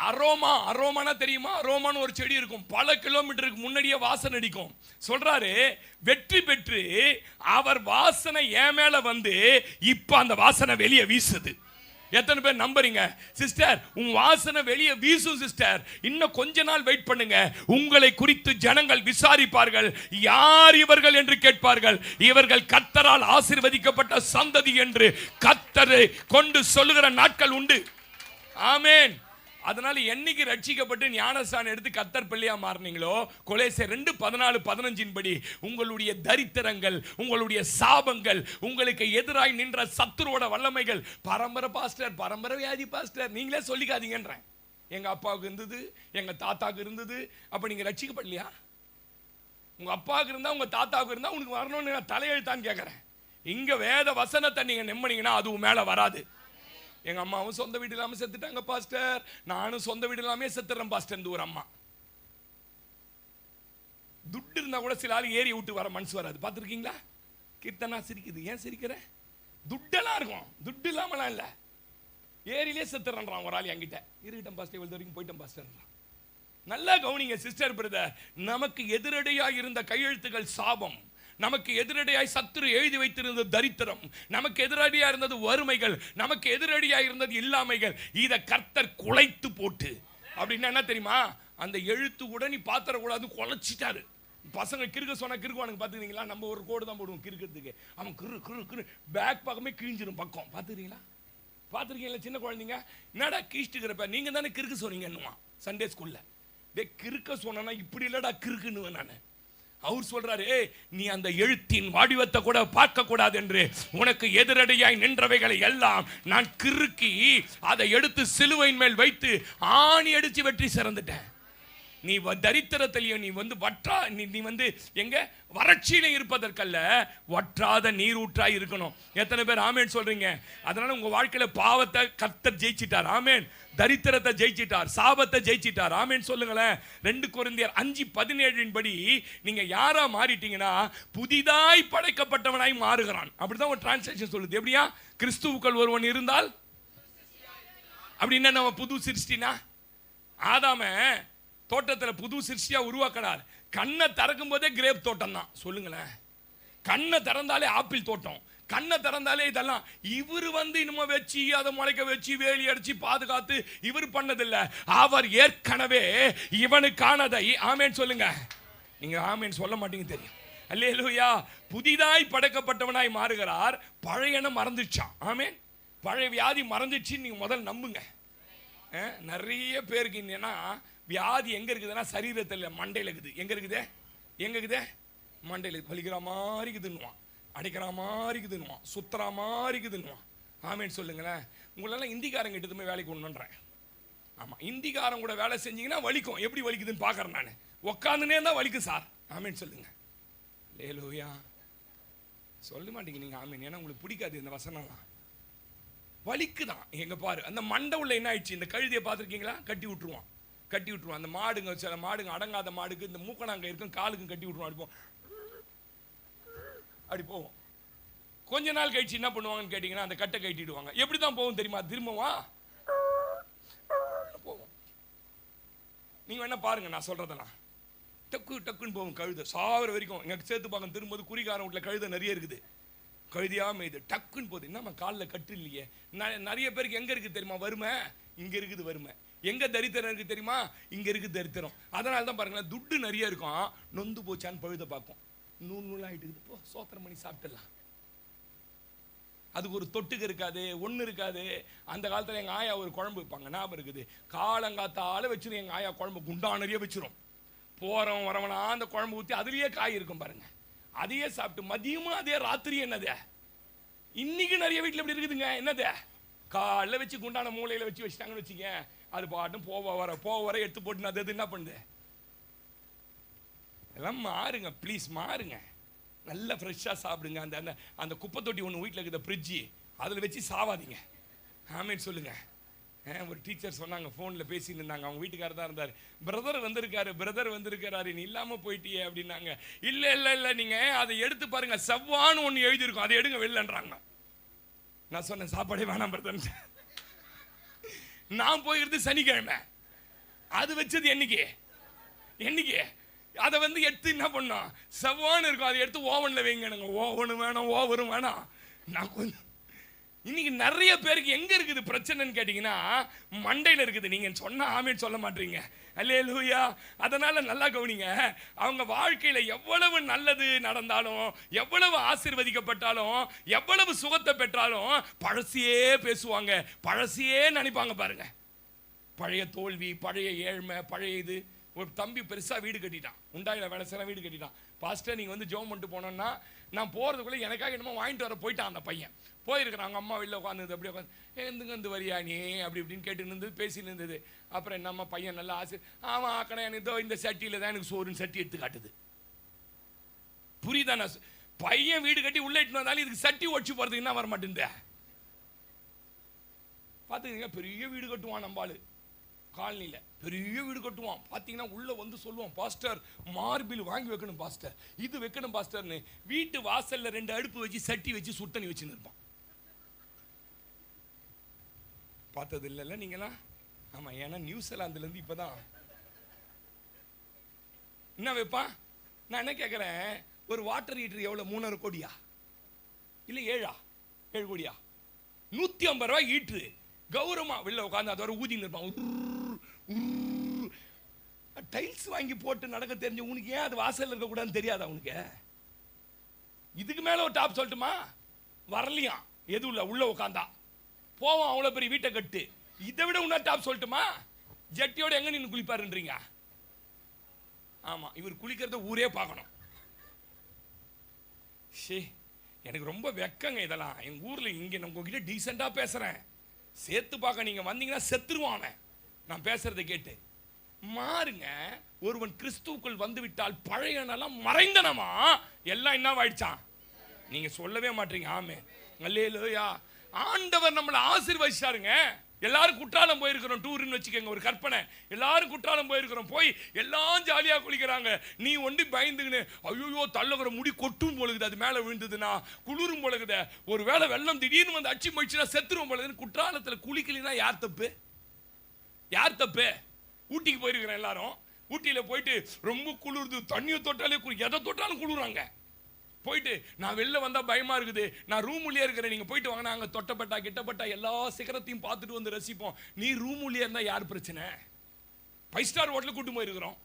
அரோமா, அரோமானா தெரியுமா? அரோமான்னு ஒரு செடி இருக்கும், பல கிலோமீட்டருக்கு முன்னாடியே வாசனை அடிக்கும். சொல்றாரு, வெற்றி பெற்று அவர் வாசனை என் மேல வந்து இப்ப அந்த வாசனை வெளியே வீசுது. எத்தனை பேர் நம்புறீங்க? சிஸ்டர், உன் வாசனை வெளியே வீசும் சிஸ்டர், இன்னும் கொஞ்ச நாள் வெயிட் பண்ணுங்க, உங்களை குறித்து ஜனங்கள் விசாரிப்பார்கள், யார் இவர்கள் என்று கேட்பார்கள். இவர்கள் கர்த்தரால் ஆசீர்வதிக்கப்பட்ட சந்ததி என்று கர்த்தரை கொண்டு சொல்லுகிற நாட்கள் உண்டு. ஆமென். அதனால என்னைக்கு ரட்சிக்கப்பட்டு ஞானஸ்நானம் எடுத்து கர்த்தர் பிள்ளையா மாறினீங்களோ, கொலோசியர் 2:14-15 படி உங்களுடைய தரித்திரங்கள், உங்களுடைய சாபங்கள், உங்களுக்கு எதிராய் நின்ற சத்துருவோட வல்லமைகள், பரம்பரை பாஸ்டர், பரம்பரை வியாதி பாஸ்டர், நீங்களே சொல்லிக்காதீங்கன்றேன். எங்க அப்பாவுக்கு இருந்தது, எங்க தாத்தாவுக்கு இருந்தது. அப்ப நீங்க ரட்சிக்கப்படலையா? உங்க அப்பாவுக்கு இருந்தா, உங்க தாத்தாவுக்கு இருந்தா உனக்கு வரணும்னு நான் தலையெழுத்தான்னு கேட்கறேன். இங்க வேத வசனத்தை நீங்க நம்பினீங்கன்னா அது மேல வராது. எங்க அம்மாவும் சொந்த வீடு இல்லாம செத்துட்டாங்க பாஸ்டர், நானும் சொந்த வீடு இல்லாம செத்துறேன் பாஸ்டர். ஒரு அம்மா துட்டு இருந்தா கூட சில ஆள் ஏறி விட்டு வர மனசு வராது. பார்த்துருக்கீங்களா? கீர்த்தனா சிரிக்குது. ஏன் சிரிக்கிற? துட்டெல்லாம் இருக்கும், துட்டு இல்லாமலாம் இல்ல, ஏரியிலே செத்துறான் ஒரு ஆள். என்கிட்ட இருக்கட்டும் பாஸ்டர், இவ்வளவு வரைக்கும் போயிட்டேன் பாஸ்டர். நல்லா கவனிங்க சிஸ்டர் பிரதர், நமக்கு எதிரடையாக இருந்த கையெழுத்துகள் சாபம், நமக்கு எதிரடியாய் சத்துரு எழுதி வைத்திருந்தது தரித்திரம், நமக்கு எதிரடியாக இருந்தது வறுமைகள், நமக்கு எதிரடியாக இருந்தது இல்லாமைகள், இதை கர்த்தர் குலைத்து போட்டு, அப்படின்னா என்ன தெரியுமா? அந்த எழுத்து கூட நீ பாத்திரக்கூடாது, குலைச்சிட்டாரு. பசங்க கிறுக்க சொன்னா கிறுக்குவானுங்க. பார்த்துக்கிறீங்களா? நம்ம ஒரு கோடு தான் போடுவோம் கிறுக்கிறதுக்கு, அவன் கிறு கிறு கிறு பேக் பக்கமே கிழிஞ்சிரும் பக்கம். பார்த்துக்கிறீங்களா? பார்த்துருக்கீங்களா? சின்ன குழந்தைங்க என்னடா கிழிச்சிட்டுக்கிறப்ப, நீங்க தானே கிறுக்கு சொன்னீங்க என்னுமா சண்டே ஸ்கூல்ல. டே கிறுக்க சொன்னா இப்படி இல்லடா கிறுக்குன்னு நான். அவர் சொல்றாரு, நீ அந்த எழுத்தின் வடிவத்தை கூட பார்க்க கூடாது என்று உனக்கு எதிரடியாய் நின்றவைகளை எல்லாம் நான் கிறுக்கி அதை எடுத்து சிலுவையின் மேல் வைத்து ஆணி அடிச்சு வெற்றி சிறந்துட்டேன். நீ தரித்திரத்திலேயே நீ வந்து நீ வந்து எங்க வறட்சியில இருப்பதற்கல்ல, வற்றாத நீரூற்றாய் இருக்கணும். எத்தனை பேர் ஆமேன் சொல்றீங்க? அதனால உங்க வாழ்க்கையில பாவத்தை கர்த்தர் ஜெயிச்சிட்டார். ஆமேன். தரித்திரத்தை ஜெயிச்சிட்டார், சாபத்தை ஜெயிச்சிட்டார். ஆமேன் சொல்லுங்களேன். 2 கொரிந்தியர் 5:17 படி நீங்க யாரா மாறிட்டீங்கன்னா புதிதாய் படைக்கப்பட்டவனாய் மாறுகிறான். அப்படிதான் ஒரு டிரான்ஸ்லேஷன் சொல்லுது. எப்படியா? கிறிஸ்துவுக்குள் ஒருவன் இருந்தால் அப்படின்னா நம்ம புது சிருஷ்டினா. ஆதாம தோட்டத்தில் புது சிருஷ்டியா உருவாக்கினார். கண்ணை திறக்கும் போதே கிரேப் தோட்டம் தான். சொல்லுங்களேன், கண்ணை திறந்தாலே ஆப்பிள் தோட்டம், கண்ணை திறந்தாலே இதெல்லாம். இவர் வந்து இனிமே வச்சு அதை முளைக்க வச்சு வேலி அடிச்சு பாதுகாத்து இவர் பண்ணதில்லை. அவர் ஏற்கனவே இவனுக்கானதை, ஆமேன் சொல்லுங்க. நீங்க ஆமேன் சொல்ல மாட்டீங்க தெரியும். அல்லேலூயா. புதிதாய் படைக்கப்பட்டவனாய் மாறுகிறார். பழையன மறந்துச்சான். ஆமேன். பழைய வியாதி மறந்துச்சு. நீங்க முதல்ல நம்புங்க. நிறைய பேருக்கு என்னன்னா வியாதி எங்க இருக்குதுன்னா சரீரத்தில் மண்டையில் இருக்குது. எங்க இருக்குது? எங்க இருக்குது? மண்டையில் வலிக்கிற மாதிரி இருக்குதுன்னுவான், அடைக்கிற மாதிரி இருக்குதுன்னுவான், சுத்துற மாதிரி இருக்குதுன்னுவான். ஆமேன்னு சொல்லுங்களேன். உங்களெல்லாம் இந்திக்காரங்க கிட்டதுமே வேலைக்கு ஒன்றுன்றேன். ஆமாம், இந்திக்காரங்க கூட வேலை செஞ்சீங்கன்னா வலிக்கும். எப்படி வலிக்குதுன்னு பார்க்குறேன் நான். உக்காந்துனே தான் வலிக்கும் சார். ஆமேன்னு சொல்லுங்க. லேலூயா. சொல்ல மாட்டீங்க நீங்க ஆமேன், ஏன்னா உங்களுக்கு பிடிக்காது இந்த வசனம்லாம். வலிக்குதான். எங்க பாரு அந்த மண்டை உள்ள என்ன ஆயிடுச்சு? இந்த கழுதியை பார்த்துருக்கீங்களா? கட்டி விட்டுருவான், கட்டி விட்டுருவான். அந்த மாடுங்க, சில மாடுங்க அடங்காத மாடுக்கு இந்த மூக்கணாங்க இருக்கும், காலுக்கும் கட்டி விட்டுருவான். அப்படி போவோம். கொஞ்ச நாள் கழிச்சு என்ன பண்ணுவாங்கன்னு கேட்டீங்கன்னா அந்த கட்டை கட்டிடுவாங்க. எப்படி தான் போகும் தெரியுமா? திரும்பவா போவோம். நீங்க என்ன பாருங்க, நான் சொல்றதெல்லாம் டக்கு டக்குன்னு போகும். கழுதை சாவர வரைக்கும் எங்க சேர்த்து பார்க்க திரும்பும்போது குறிகாரம் வீட்டில் கழுதை நிறைய இருக்குது. கழுதியாம இது டக்குன்னு போகுது. என்னம்மா காலில் கட்டு இல்லையே? நிறைய பேருக்கு எங்க இருக்கு தெரியுமா வறுமை? இங்க இருக்குது வறுமை. எங்க தரித்திரம் இருக்கு தெரியுமா? இங்க இருக்கு தரித்திரம். அதனால தான் பாருங்களேன், துட்டு நிறைய இருக்கும், நொந்து போச்சான்னு பழுத பார்க்கும். நூல் நூலாயிட்டு இருக்குது. போ சோத்திரம் பண்ணி சாப்பிட்டுலாம். அதுக்கு ஒரு தொட்டுக்கு இருக்காது, ஒன்று இருக்காது. அந்த காலத்தில் எங்கள் ஆயா ஒரு குழம்பு வைப்பாங்க, ஞாபகம் இருக்குது. காலங்காத்தால வச்சிரும் எங்கள் ஆயா குழம்பு, குண்டா நிறைய வச்சிரும். போகிறவன் வரவனா அந்த குழம்பு ஊற்றி அதுலேயே காய் இருக்கும் பாருங்க, அதையே சாப்பிட்டு மதியமும் அதே, ராத்திரி என்னது. இன்னைக்கு நிறைய வீட்டில் எப்படி இருக்குதுங்க, என்னது காலைல வச்சு குண்டான மூளையில் வச்சு வச்சுட்டாங்கன்னு வச்சுக்க, அது பாட்டும் போக வர எடுத்து போட்டு அது என்ன பண்ணுது. எல்லாம் மாறுங்க ப்ளீஸ், மாறுங்க. நல்லா ஃப்ரெஷ்ஷாக சாப்பிடுங்க. அந்த அந்த அந்த குப்பை தொட்டி ஒன்று வீட்டில் இருக்கிற ஃப்ரிட்ஜி அதில் வச்சு சாவாதீங்க. ஆமேன்னு சொல்லுங்க. ஒரு டீச்சர் சொன்னாங்க, ஃபோனில் பேசின்னு இருந்தாங்க, அவங்க வீட்டுக்காரர் தான் இருந்தார். பிரதர் வந்திருக்காரு நீ இல்லாமல் போயிட்டியே அப்படின்னாங்க. இல்லை இல்லை இல்லை, நீங்கள் அதை எடுத்து பாருங்க, செவ்வான்னு ஒன்று எழுதியிருக்கும், அதை எடுங்க வெளிலன்றாங்க. நான் சொன்னேன் சாப்பாடே வேணாம் பிரதர். நான் போயிருந்து சனிக்கிழமை, அது வச்சது என்னைக்கு அதை எடுத்து என்ன பண்ணோம், செவ்வான்னு இருக்கும், அதை எடுத்து ஓவனில் வைங்க. ஓவனும் வேணாம், ஓவரும் வேணாம். நான் கொஞ்சம் இன்னைக்கு நிறைய பேருக்கு எங்க இருக்குது பிரச்சனைன்னு கேட்டீங்கன்னா, மண்டையில் இருக்குது. நீங்க சொன்னா ஆமேன்னு சொல்ல மாட்டீங்க. அல்லேலூயா. அதனால நல்லா கவனிங்க, அவங்க வாழ்க்கையில எவ்வளவு நல்லது நடந்தாலும், எவ்வளவு ஆசீர்வதிக்கப்பட்டாலும், எவ்வளவு சுகத்தை பெற்றாலும் பழசியே பேசுவாங்க, பழசியே நினைப்பாங்க. பாருங்க, பழைய தோல்வி, பழைய ஏழ்மை, பழைய இது. ஒரு தம்பி பெருசா வீடு கட்டிட்டான், உண்டாயில வேலை செய்ய வீடு கட்டிட்டான். பாஸ்டர் நீங்க ஜெபம் பண்ணிட்டு போனோம்னா, நான் போறதுக்குள்ள எனக்காக என்னமோ வாங்கிட்டு வர போயிட்டான். அந்த பையன் போயிருக்கிறாங்க, அம்மா வெளில உட்காந்துது, அப்படியே உட்காந்து எந்துங்க வந்து வரியா நீ அப்படி இப்படின்னு கேட்டு இருந்தது, பேசி இருந்தது. அப்புறம் என்னம்மா பையன் நல்லா ஆசை, ஆமா ஆக்கணும், எனக்கு இந்த சட்டியில தான் எனக்கு சோறுன்னு சட்டி எடுத்து காட்டுது. புரியுதா? நான் பையன் வீடு கட்டி உள்ள இட்டு வந்தாலும் இதுக்கு சட்டி ஒடிச்சு போறதுக்கு என்ன வர மாட்டேன். பாத்துக்கீங்க, பெரிய வீடு கட்டுவான் நம்பாளு, காலனியில பெரிய வீடு கட்டுவான். பாத்தீங்கன்னா உள்ள சொல்லுவான், பாஸ்டர் மார்பிள் வாங்கி வைக்கணும் பாஸ்டர், இது வைக்கணும் பாஸ்டர்னு. வீட்டு வாசல்ல 2 அடுப்பு வச்சு சட்டி வச்சு சுட்டணி வச்சுன்னு இருப்பான். பார்த்தது இல்லைல்ல நீங்களா? ஆமா, ஏன்னா நியூசிலாந்துல இருந்து இப்பதான் என்ன வைப்பான். நான் என்ன கேட்கிறேன், ஒரு வாட்டர் ஹீட்டர் எவ்வளவு? 3.5 கோடியா இல்ல 7 கோடியா? 150 ரூபாய் ஹீட்டரு கௌரவமா வெளில உட்காந்து அதோட ஊதின்னு இருப்பான். டைல்ஸ் வாங்கி போட்டு நடக்க தெரிஞ்ச உனக்கு ஏன் அது வாசல் இருக்க கூடாதுன்னு தெரியாதா உனக்கு? இதுக்கு மேல ஒரு டாப் சொல்லட்டுமா? வரலையா எது உள்ள உட்காந்தா போவான், அவ்வளவு பெரிய வீட்டை கட்டு. இதை விட உன்ன டாப் சொல்லட்டுமா? ஜட்டியோட எங்க நின்று குளிப்பாருன்றீங்க? ஆமா, இவர் குளிக்கிறத ஊரே பார்க்கணும். எனக்கு ரொம்ப வெக்கங்க இதெல்லாம். எங்க ஊர்ல இங்க நம்ம கிட்ட டீசெண்டா பேசுறேன், சேர்த்து பார்க்க நீங்க வந்தீங்கன்னா செத்துருவான் நான் பேசுறதை கேட்டு. மாறுங்க. ஒருவன் கிறிஸ்துவுக்குள் வந்து விட்டால் பழைய நலம் மறைந்தனமா எல்லாம் என்னவாயிடுச்சான்? நீங்க சொல்லவே மாட்டீங்க. ஆமே, அல்லேலூயா. ஆண்டவர் நம்மளை ஆசீர்வதிச்சாருங்க. எல்லாரும் குற்றாலம் போயிருக்கிறோம், டூர்னு வச்சுக்கோங்க, ஒரு கற்பனை. எல்லாரும் குற்றாலம் போயிருக்கிறோம், போய் எல்லாம் ஜாலியா குளிக்கிறாங்க. நீ பயந்துக்கின்னு ஐயோ தள்ளவர முடி கொட்டும் போலுக்குது, அது மேல விழுந்ததுன்னா குளிரும் போலுக்குத, ஒரு வேளை வெள்ளம் திடீர்னு வந்து அச்சு போயிடுச்சுன்னா செத்துரும் போலுதுன்னு குற்றாலத்துல குளிக்கலைன்னா யார் தப்பு? யார் தப்பு? ஊட்டிக்கு போயிருக்கிறேன் எல்லாரும். ஊட்டியில போயிட்டு ரொம்ப குளிருது, தண்ணியை தொட்டாலே எதை தொட்டாலும் குளிராங்க. போயிட்டு நான் வெளில வந்தா பயமா இருக்குது, நான் ரூம் உள்ளே இருக்கிறேன், நீங்க போயிட்டு வாங்க, நாங்க தொட்டப்பட்டா கிட்டப்பட்டா எல்லா சிகரத்தையும் பார்த்துட்டு வந்து ரசிப்போம். நீ ரூம் உள்ளே இருந்தா யார் பிரச்சனை? 5 ஸ்டார் ஹோட்டலுக்கு கூட்டு போயிருக்கிறோம்,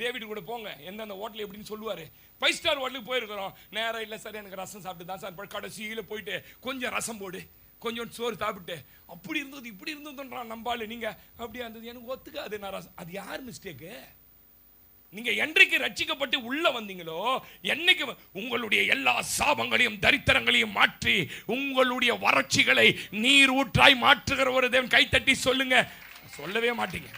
டேவிட் கூட போங்க, எந்தெந்த ஹோட்டல் எப்படின்னு சொல்லுவாரு. 5 ஸ்டார் ஹோட்டலுக்கு போயிருக்கிறோம், நேரம் இல்லை சார் எனக்கு ரசம் சாப்பிட்டு தான் சார். கடைசியில போயிட்டு கொஞ்சம் ரசம் போடு, கொஞ்சம் சோறு சாப்பிட்டு, அப்படி இருந்தது இப்படி இருந்ததுன்றான் நம்பாளு. நீங்க அப்படியே இருந்தது எனக்கு ஒத்துக்காது, நான் ரசம். அது யார் மிஸ்டேக்கு? நீங்க என்றைக்கு ரட்சிக்கப்பட்டு உள்ள வந்தீங்களோ, என்னைக்கு உங்களுடைய எல்லா சாபங்களையும் தரித்திரங்களையும் மாற்றி உங்களுடைய வறட்சிகளை நீர் ஊற்றாய் மாற்றுகிற ஒரு தேவன். கைத்தட்டி சொல்லுங்க. சொல்லவே மாட்டீங்க.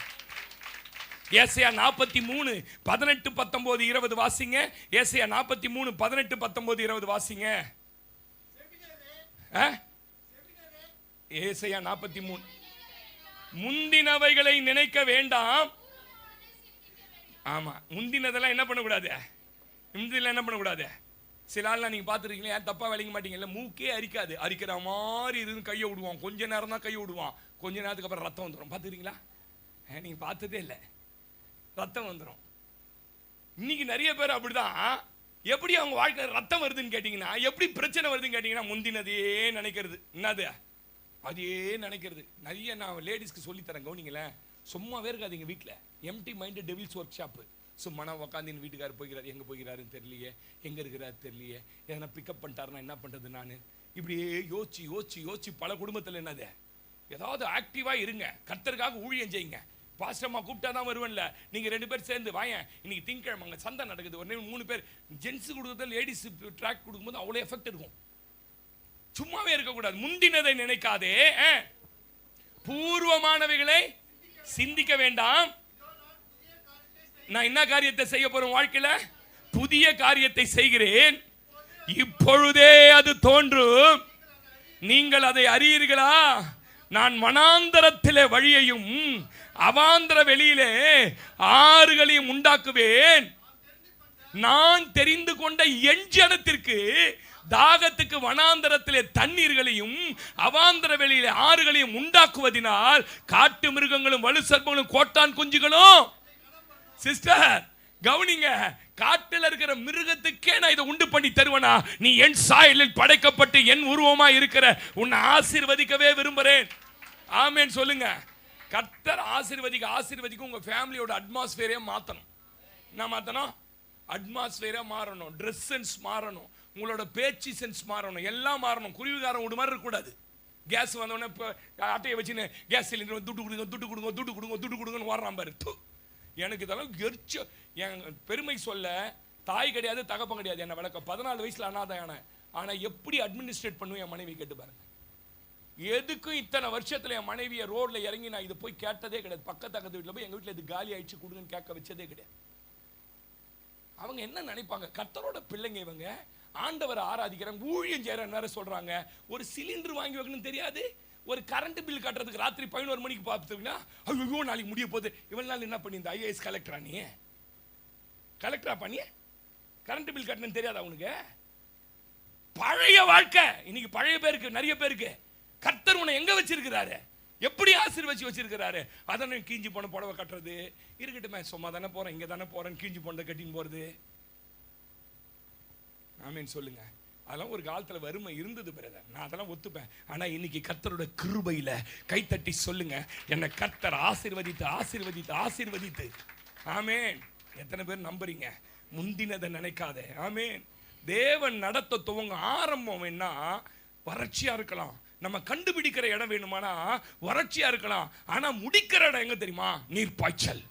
ஏசாயா 43 18 19 20 வாசிங்க. ஏசாயா 43 18 19 20 வாசிங்க. ஏசாயா 43 முந்தினவைகளை நினைக்க வேண்டாம். ஆமா, முந்தினதெல்லாம் என்ன பண்ணக்கூடாது? முந்தினதெல்லாம் என்ன பண்ணக்கூடாது? சில ஆள்லாம் நீங்க பார்த்துருக்கீங்களா, ஏன் தப்பா விளங்க மாட்டீங்கல்ல, மூக்கே அரிக்காது, அரிக்கிற மாதிரி இருந்து கையை விடுவான், கொஞ்ச நேரம் தான் கையை விடுவான், கொஞ்ச நேரத்துக்கு அப்புறம் ரத்தம் வந்துடும். பார்த்துருக்கீங்களா? நீங்க பார்த்ததே இல்லை, ரத்தம் வந்துடும். இன்னைக்கு நிறைய பேர் அப்படிதான். எப்படி அவங்க வாழ்க்கை ரத்தம் வருதுன்னு கேட்டீங்கன்னா, எப்படி பிரச்சனை வருதுன்னு கேட்டீங்கன்னா, முந்தினதே நினைக்கிறது. என்னது? அதே நினைக்கிறது. நிறைய நான் லேடிஸ்க்கு சொல்லித்தரேன், கவனிங்களேன். சும்மாவே இருக்காதீங்க வீட்டில். Empty mind devil's workshop. சும்மா உட்காந்து என் வீட்டுக்காரர் போய்கிறார், எங்கே போய்கிறாருன்னு தெரியலையே, எங்கே இருக்கிறாரு தெரியலையே, எதனா பிக்கப் பண்ணிட்டாருன்னா என்ன பண்ணுறது நான்? இப்படியே யோசிச்சு யோசிச்சு யோசிச்சு பல குடும்பத்தில் என்னது, ஏதாவது ஆக்டிவாக இருங்க, கர்த்தருக்காக ஊழியம் செய்யுங்க. பாஸ்டர்மா கூப்பிட்டா தான் வருவேன்ல, நீங்கள் 2 பேர் சேர்ந்து வாயன், இன்னைக்கு திங்கக்கிழமை அங்கே சந்தை நடக்குது, ஒரு 3 பேர் ஜென்ஸு கொடுக்குறது, லேடிஸ் ட்ராக் கொடுக்கும்போது அவ்வளோ எஃபெக்ட் இருக்கும். சும்மாவே இருக்கக்கூடாது. முந்தினதை நினைக்காதே, பூர்வமானவைகளை சிந்திக்க வேண்டாம். நான் என்ன காரியத்தை செய்ய போறேன் வாழ்க்கையில? புதிய காரியத்தை செய்கிறேன், இப்பொழுதே அது தோன்றும், நீங்கள் அதை அறியீர்களா? நான் வனாந்தரத்திலே வழியையும் அவாந்தர வெளியிலே ஆறுகளையும் உண்டாக்குவேன். நான் தெரிந்து கொண்ட என் ஜனத்திற்கு தாகத்துக்கு வனாந்தரத்திலே தண்ணீர்களையும் அவாந்தர வெளியிலே ஆறுகளையும் உண்டாக்குவதினால் காட்டு மிருகங்களும் வலு சர்ப்பங்களும் கோட்டான் குஞ்சுகளும். சிஸ்டர் கவனிங்க, காட்டில் இருக்கிற மிருகத்துக்கே நான் இதை உண்டு பண்ணி தருவனா? நீ என் சாயலில் படைக்கப்பட்டு என் உருவமா இருக்கிற உன்னை ஆசீர்வதிக்கவே விரும்புறேன். ஆமென் சொல்லுங்க. கர்த்தர் ஆசீர்வதிக்க உங்க ஃபேமிலியோட அட்மாஸ்பியரே மாத்தணும். என்ன மாத்தணும்? அட்மாஸ்பியரே மாறணும், ட்ரெஸ் சென்ஸ் மாறணும், உங்களோட பேச்சு சென்ஸ் மாறணும், எல்லாம் மாறணும். குருவிகாரம் விடு மாதிரி இருக்கக்கூடாது. கேஸ் வந்தோடனே இப்போ அட்டையை வச்சுன்னு கேஸ் சிலிண்டர் துட்டு கொடுங்க துட்டு கொடுங்க துட்டு கொடுங்க துட்டு கொடுங்கன்னு ஓடுறான் பாரு. எனக்கு இதெல்லாம் எரிச்ச. என் பெருமை சொல்ல தாய் கிடையாது, தகப்பம் கிடையாது. என்ன வளர்க்க 14 வயசுல அனாதையான. ஆனா எப்படி அட்மினிஸ்ட்ரேட் பண்ணுவேன் என் மனைவி கேட்டு பாருங்க. எதுக்கும் இத்தனை வருஷத்துல என் மனைவியை ரோட்ல இறங்கி நான் இதை போய் கேட்டதே கிடையாது. பக்கத்து வீட்டில் போய் எங்க வீட்டில் இது காலி ஆயிடுச்சு கொடுங்கன்னு கேட்க வச்சதே கிடையாது. அவங்க என்ன நினைப்பாங்க? கர்த்தரோட பிள்ளைங்க இவங்க, ஆண்டவரை ஆராதிக்கிறாங்க, ஊழியம் செய்யறன்னு வேற சொல்றாங்க. ஒரு சிலிண்டர் வாங்கி வைக்கணும்னு தெரியாது. ஒரு கரண்ட் பில் கட்டுறதுக்கு ராத்திரி 11 மணிக்கு பார்த்துட்டீங்கன்னா ஐயோ நாளைக்கு முடிய போகுது. இவ்வளவு நாள் என்ன பண்ணியிருந்த? ஐஏஎஸ் கலெக்டரா? நீ கலெக்டரா பண்ணி கரண்ட் பில் கட்டணும்னு தெரியாதா உனக்கு? பழைய வாழ்க்கை இன்னைக்கு பழைய பேருக்கு, நிறைய பேருக்கு. கர்த்தர் உன்னை எங்க வச்சிருக்கிறாரு, எப்படி ஆசீர்வதிச்சு வச்சிருக்கிறாரு? அதானே கீஞ்சி போன புடவை கட்டுறது இருக்கட்டுமே, சும்மா தானே போறேன், இங்க தானே போறேன், கீஞ்சி போன கட்டின்னு போறது. ஆமீன் சொல்லுங்க. அதெல்லாம் ஒரு காலத்துல வறுமை இருந்தது பிரதர், நான் அதெல்லாம் ஒத்துப்பேன். ஆனா இன்னைக்கு கர்த்தரோட கிருபையில கைத்தட்டி சொல்லுங்க, என்னை கர்த்தர் ஆசீர்வதித்து ஆசீர்வதித்து ஆசீர்வதித்து. ஆமேன். எத்தனை பேர் நம்புறீங்க? முந்தினதை நினைக்காதே. ஆமேன். தேவன் நடத்த துவங்க ஆரம்பம் என்ன? வறட்சியா இருக்கலாம், நம்ம கண்டுபிடிக்கிற இடம் வேணுமானா வறட்சியா இருக்கலாம், ஆனா முடிக்கிற இடம் எங்க தெரியுமா? நீர் பாய்ச்சல்.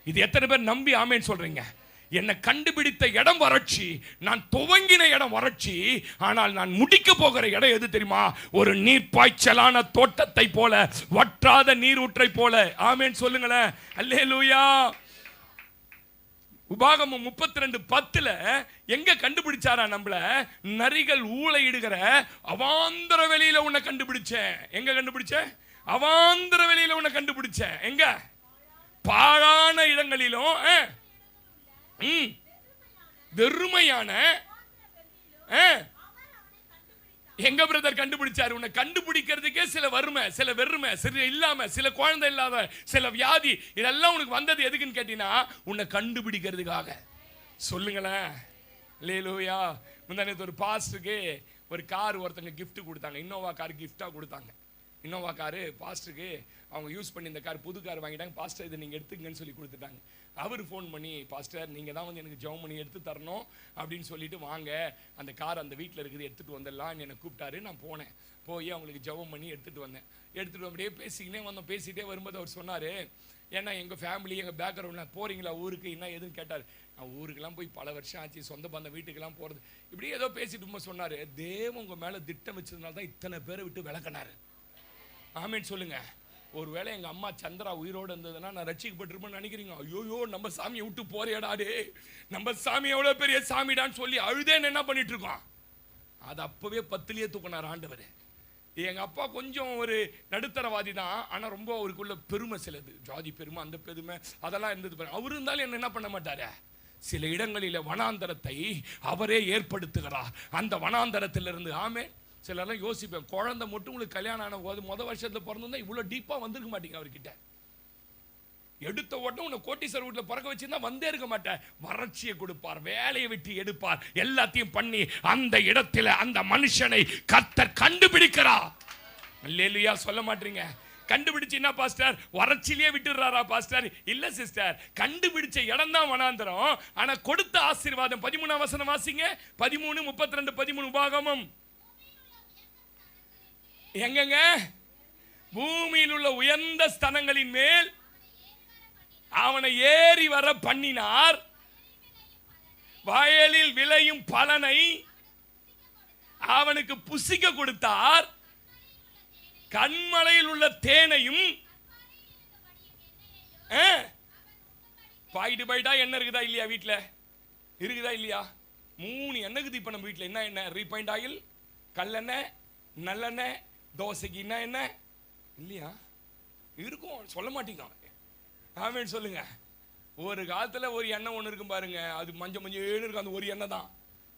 இது எத்தனை பேர் நம்பி ஆமேன் சொல்றீங்க? என்னை கண்டுபிடித்த இடம் வறட்சி, நான் துவங்கின இடம் வறட்சி, ஆனால் நான் முடிக்க போகிற இடம் எது தெரியுமா? ஒரு நீர் பாய்ச்சலான தோட்டத்தை போல, வற்றாத நீரூற்றை போல. ஆமேன் சொல்லுங்களேன். அல்லேலூயா. உபாகமம் 32:10 எங்க கண்டுபிடிச்சாரா நம்மள? நரிகள் ஊளையிடுகிற அவாந்தர வெளியில உன்னை கண்டுபிடிச்சேன். எங்க கண்டுபிடிச்சேன்? அவாந்தர வெளியில உன்னை கண்டுபிடிச்சேன். எங்க? பாழான இடங்களிலும் வெறுமையான. எங்க பிரதர் கண்டுபிடிச்சாரு? உன்னை கண்டுபிடிக்கிறதுக்கே சில வறுமை, சில வெறுமை, சில இல்லாம, சில குழந்தை இல்லாத, சில வியாதி, இதெல்லாம் உனக்கு வந்தது எதுக்குன்னு கேட்டீங்கன்னா உன்னை கண்டுபிடிக்கிறதுக்காக. சொல்லுங்களேன். அல்லேலூயா. முந்தானேத்து ஒரு பாஸ்டருக்கு ஒரு கார் ஒருத்தங்க கிஃப்ட் கொடுத்தாங்க. இன்னோவா கார் கிஃப்டா கொடுத்தாங்க. இன்னோவா காரு பாஸ்டருக்கு அவங்க யூஸ் பண்ணி இந்த கார், புது கார் வாங்கிட்டாங்க. பாஸ்டர் இதை நீங்கள் எடுத்துக்கங்கன்னு சொல்லி கொடுத்துட்டாங்க. அவர் ஃபோன் பண்ணி, பாஸ்டர் நீங்கள் தான் வந்து எனக்கு ஜெபம் பண்ணி எடுத்து தரணும் அப்படின்னு சொல்லிட்டு, வாங்க அந்த கார் அந்த வீட்டில் இருக்குது எடுத்துகிட்டு வந்துடலாம் என்னை கூப்பிட்டாரு. நான் போனேன். போய் அவங்களுக்கு ஜெபம் பண்ணி எடுத்துகிட்டு வந்தேன். எடுத்துகிட்டு அப்படியே பேசிக்கினே வந்தோம். பேசிகிட்டே வரும்போது அவர் சொன்னார், ஏன்னா எங்கள் ஃபேமிலி, எங்கள் பேக்ரவுண்டில் போகிறீங்களா ஊருக்கு என்ன எதுன்னு கேட்டார். நான் ஊருக்கெல்லாம் போய் பல வருஷம் ஆச்சு, சொந்த பந்த வீட்டுக்கெல்லாம் போகிறது. இப்படி ஏதோ பேசிட்டு சொன்னார், தேவன் உங்கள் மேலே திட்டம் வச்சதுனால தான் இத்தனை பேரை விட்டு விளக்கினார். ஆமேன்னு சொல்லுங்க. ஒருவேளை எங்க அம்மா சந்திரா உயிரோடு இருந்ததுன்னா நான் ரட்சிக்கப்பட்டிருப்பேன்னு நினைக்கிறீங்க? ஐயோயோ நம்ம சாமியை விட்டு போறியடாடே, நம்ம சாமி எவ்வளவு பெரிய சாமிடான்னு சொல்லி அழுதேன்னு என்ன பண்ணிட்டு இருக்கோம்? அது அப்பவே 10லயே தூக்கினார் ஆண்டவர். எங்க அப்பா கொஞ்சம் ஒரு நடுத்தரவாதி தான், ஆனா ரொம்ப அவருக்குள்ள பெருமை, சிலது ஜாதி பெருமை, அந்த பெருமை அதெல்லாம் இருந்தது. அவர் இருந்தாலும் என்ன பண்ண மாட்டாரு? சில இடங்களில வனாந்தரத்தை அவரே ஏற்படுத்துகிறார். அந்த வனாந்தரத்திலிருந்து. ஆமே. சிலர்லாம் யோசிப்பேன், குழந்தை மட்டும் உங்களுக்கு கல்யாணம் ஆன போது முதல் வருஷத்தில் பிறந்திருந்தா இவ்வளோ டீப்பாக வந்திருக்க மாட்டீங்க அவர்கிட்ட. எடுத்த உடனே உன்னை கோட்டீஸ்வரர் வீட்டில் பிறக்க வச்சிருந்தா வந்தே இருக்க மாட்டேன். வறட்சியை கொடுப்பார், வேலையை விட்டு எடுப்பார், எல்லாத்தையும் பண்ணி அந்த இடத்துல அந்த மனுஷனை கர்த்தர் கண்டுபிடிக்கிறார். அல்லேலூயா. சொல்ல மாட்டீங்க? கண்டுபிடிச்சு என்ன பாஸ்டர் வறட்சியிலே விட்டுறாரா பாஸ்டர்? இல்ல சிஸ்டர், கண்டுபிடிச்ச இடம் தான் வனாந்தரம், ஆனா கொடுத்த ஆசீர்வாதம். 13ஆம் வசனம் வாசிங்க. 13, 32, 13 உபாகமம். எங்கங்க? பூமியில் உள்ள உயர்ந்த ஸ்தலங்களின் மேல் அவனை ஏறி வர பண்ணினார். வயலில் விளையும் பலனை அவனுக்கு புசிக்க கொடுத்தார். கண்மலையில் உள்ள தேனையும். பாயிட்டு பாயிட்டா என்ன இருக்குதா இல்லையா வீட்டுல? இருக்குதா இல்லையா? 3 எண்ணெய் இருக்குது இப்போ நம்ம வீட்டில். என்ன எண்ணெய்? ரீஃபைண்ட் ஆயில், கல்லெண்ணெய், நல்லெண்ணெய். தோசைக்கு என்ன எண்ணெய் இல்லையா? இருக்கும், சொல்ல மாட்டீங்க. ஆமேன்னு சொல்லுங்க. ஒரு காலத்தில் ஒரு எண்ணெய் ஒன்று இருக்கும் பாருங்க, அது மஞ்சள் மஞ்சள் இருக்கும், அந்த ஒரு எண்ணெய் தான்.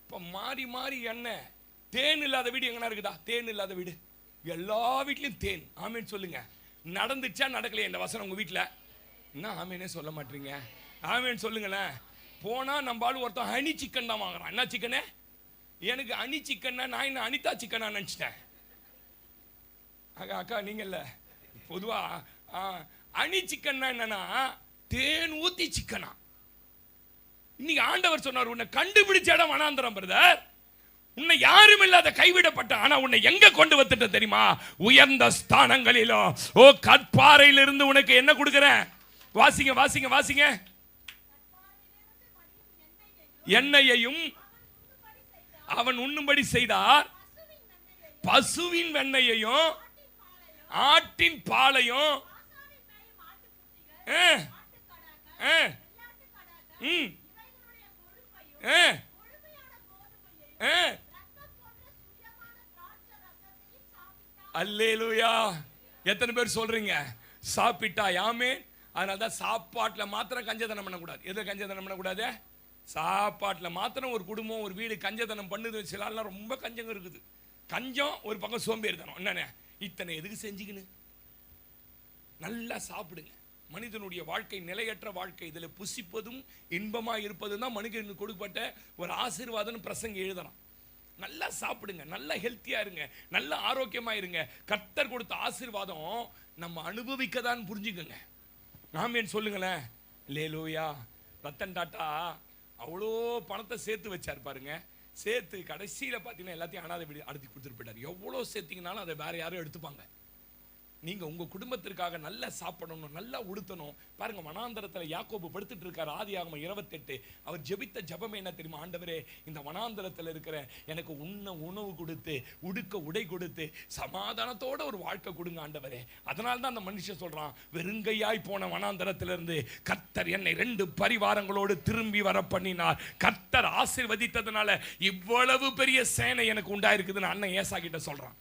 இப்போ மாறி மாறி எண்ணெய். தேன் இல்லாத வீடு எங்கன்னா இருக்குதா? தேன் இல்லாத வீடு எல்லா வீட்லையும் தேன். ஆமேன்னு சொல்லுங்க. நடந்துச்சா நடக்கலையா இந்த வசனம் உங்கள் வீட்டில்? என்ன ஆமேனே சொல்ல மாட்டீங்க? ஆமேன்னு சொல்லுங்களேன். போனால் நம்ம ஆளு ஒருத்தன் ஹனி சிக்கன் தான் வாங்குறான். என்ன சிக்கனு? எனக்கு ஹனி சிக்கன்னா நான் என்ன அனிதா சிக்கனா நினச்சிட்டேன். அக்கா நீங்கள்ல பொதுவாக ஹனி சிக்கன்னா என்னன்னா தேன் ஊத்தி சிக்கனா. இன்னைக்கு ஆண்டவர் சொன்னார், உன்னை கண்டுபிடிச்ச இடம் வனாந்தரம் பிரதர். உன்னை யாரும் இல்லாத கைவிடப்பட்ட, ஆனா உன்னை எங்க கொண்டு வந்துட்ட தெரியுமா? உயர்ந்த ஸ்தானங்களிலும். ஓ, கற்பாறையிலிருந்து உனக்கு என்ன கொடுக்கிறேன்? வாசிங்க வாசிங்க வாசிங்க. எண்ணெயையும் அவன் உண்ணும்படி செய்தார். பசுவின் வெண்ணையையும் ஆட்டின் பாலையும் அல்லேலூயா. எத்தனை பேர் சொல்றீங்க சாப்பிட்டா? யாமே. அதனாலதான் சாப்பாட்டில் மாத்திரம் கஞ்சதனம் பண்ணக்கூடாது. எதை கஞ்சதனம் பண்ணக்கூடாது? சாப்பாட்டில் மாத்திரம். ஒரு குடும்பம் ஒரு வீடு கஞ்சதனம் பண்ணுது. சிலாலாம் ரொம்ப கஞ்சங்க இருக்குது. கஞ்சம் ஒரு பக்கம் சோம்பேறி தனம். என்னென்ன இத்தனை எதுக்கு செஞ்சுக்கின்னு? நல்லா சாப்பிடுங்க. மனிதனுடைய வாழ்க்கை நிலையற்ற வாழ்க்கை. இதில் புசிப்பதும் இன்பமாக இருப்பதும் தான் மனிதனுக்கு கொடுக்கப்பட்ட ஒரு ஆசீர்வாதம். பிரசங்க எழுதலாம். நல்லா சாப்பிடுங்க, நல்லா ஹெல்த்தியாக இருங்க, நல்ல ஆரோக்கியமாக இருங்க. கர்த்தர் கொடுத்த ஆசீர்வாதம் நம்ம அனுபவிக்க தான் புரிஞ்சுக்கோங்க. ஆமேன்னு சொல்லுங்களேன். லேலூயா. ரத்தன் டாட்டா அவ்வளோ பணத்தை சேர்த்து வச்சார் பாருங்க. சேர்த்து கடைசியில் பார்த்தீங்கன்னா எல்லாத்தையும் அனாதை வீடு அடுத்து கொடுத்துட்டு போயிட்டார். எவ்வளோ சேர்த்திங்கனாலும் அதை வேற யாரும் எடுத்துப்பாங்க. நீங்க உங்க குடும்பத்திற்காக நல்லா சாப்பிடணும், நல்லா உடுத்தணும். பாருங்க, வனாந்தரத்தில் யாக்கோபு படுத்துட்டு இருக்கார். ஆதியாகமம் 28. அவர் ஜெபித்த ஜெபம் என்ன தெரியுமா? ஆண்டவரே, இந்த வனாந்தரத்தில் இருக்கிற எனக்கு உண்ண உணவு கொடுத்து, உடுக்க உடை கொடுத்து, சமாதானத்தோட ஒரு வாழ்க்கை கொடுங்க ஆண்டவரே. அதனால தான் அந்த மனுஷன் சொல்றான், வெறுங்கையாய் போன வனாந்தரத்திலிருந்து கர்த்தர் என்னை 2 பரிவாரங்களோடு திரும்பி வர பண்ணினார். கர்த்தர் ஆசீர்வதித்ததுனால இவ்வளவு பெரிய சேனை எனக்கு உண்டாயிருக்குதுன்னு அண்ணன் ஏசா கிட்ட சொல்றான்.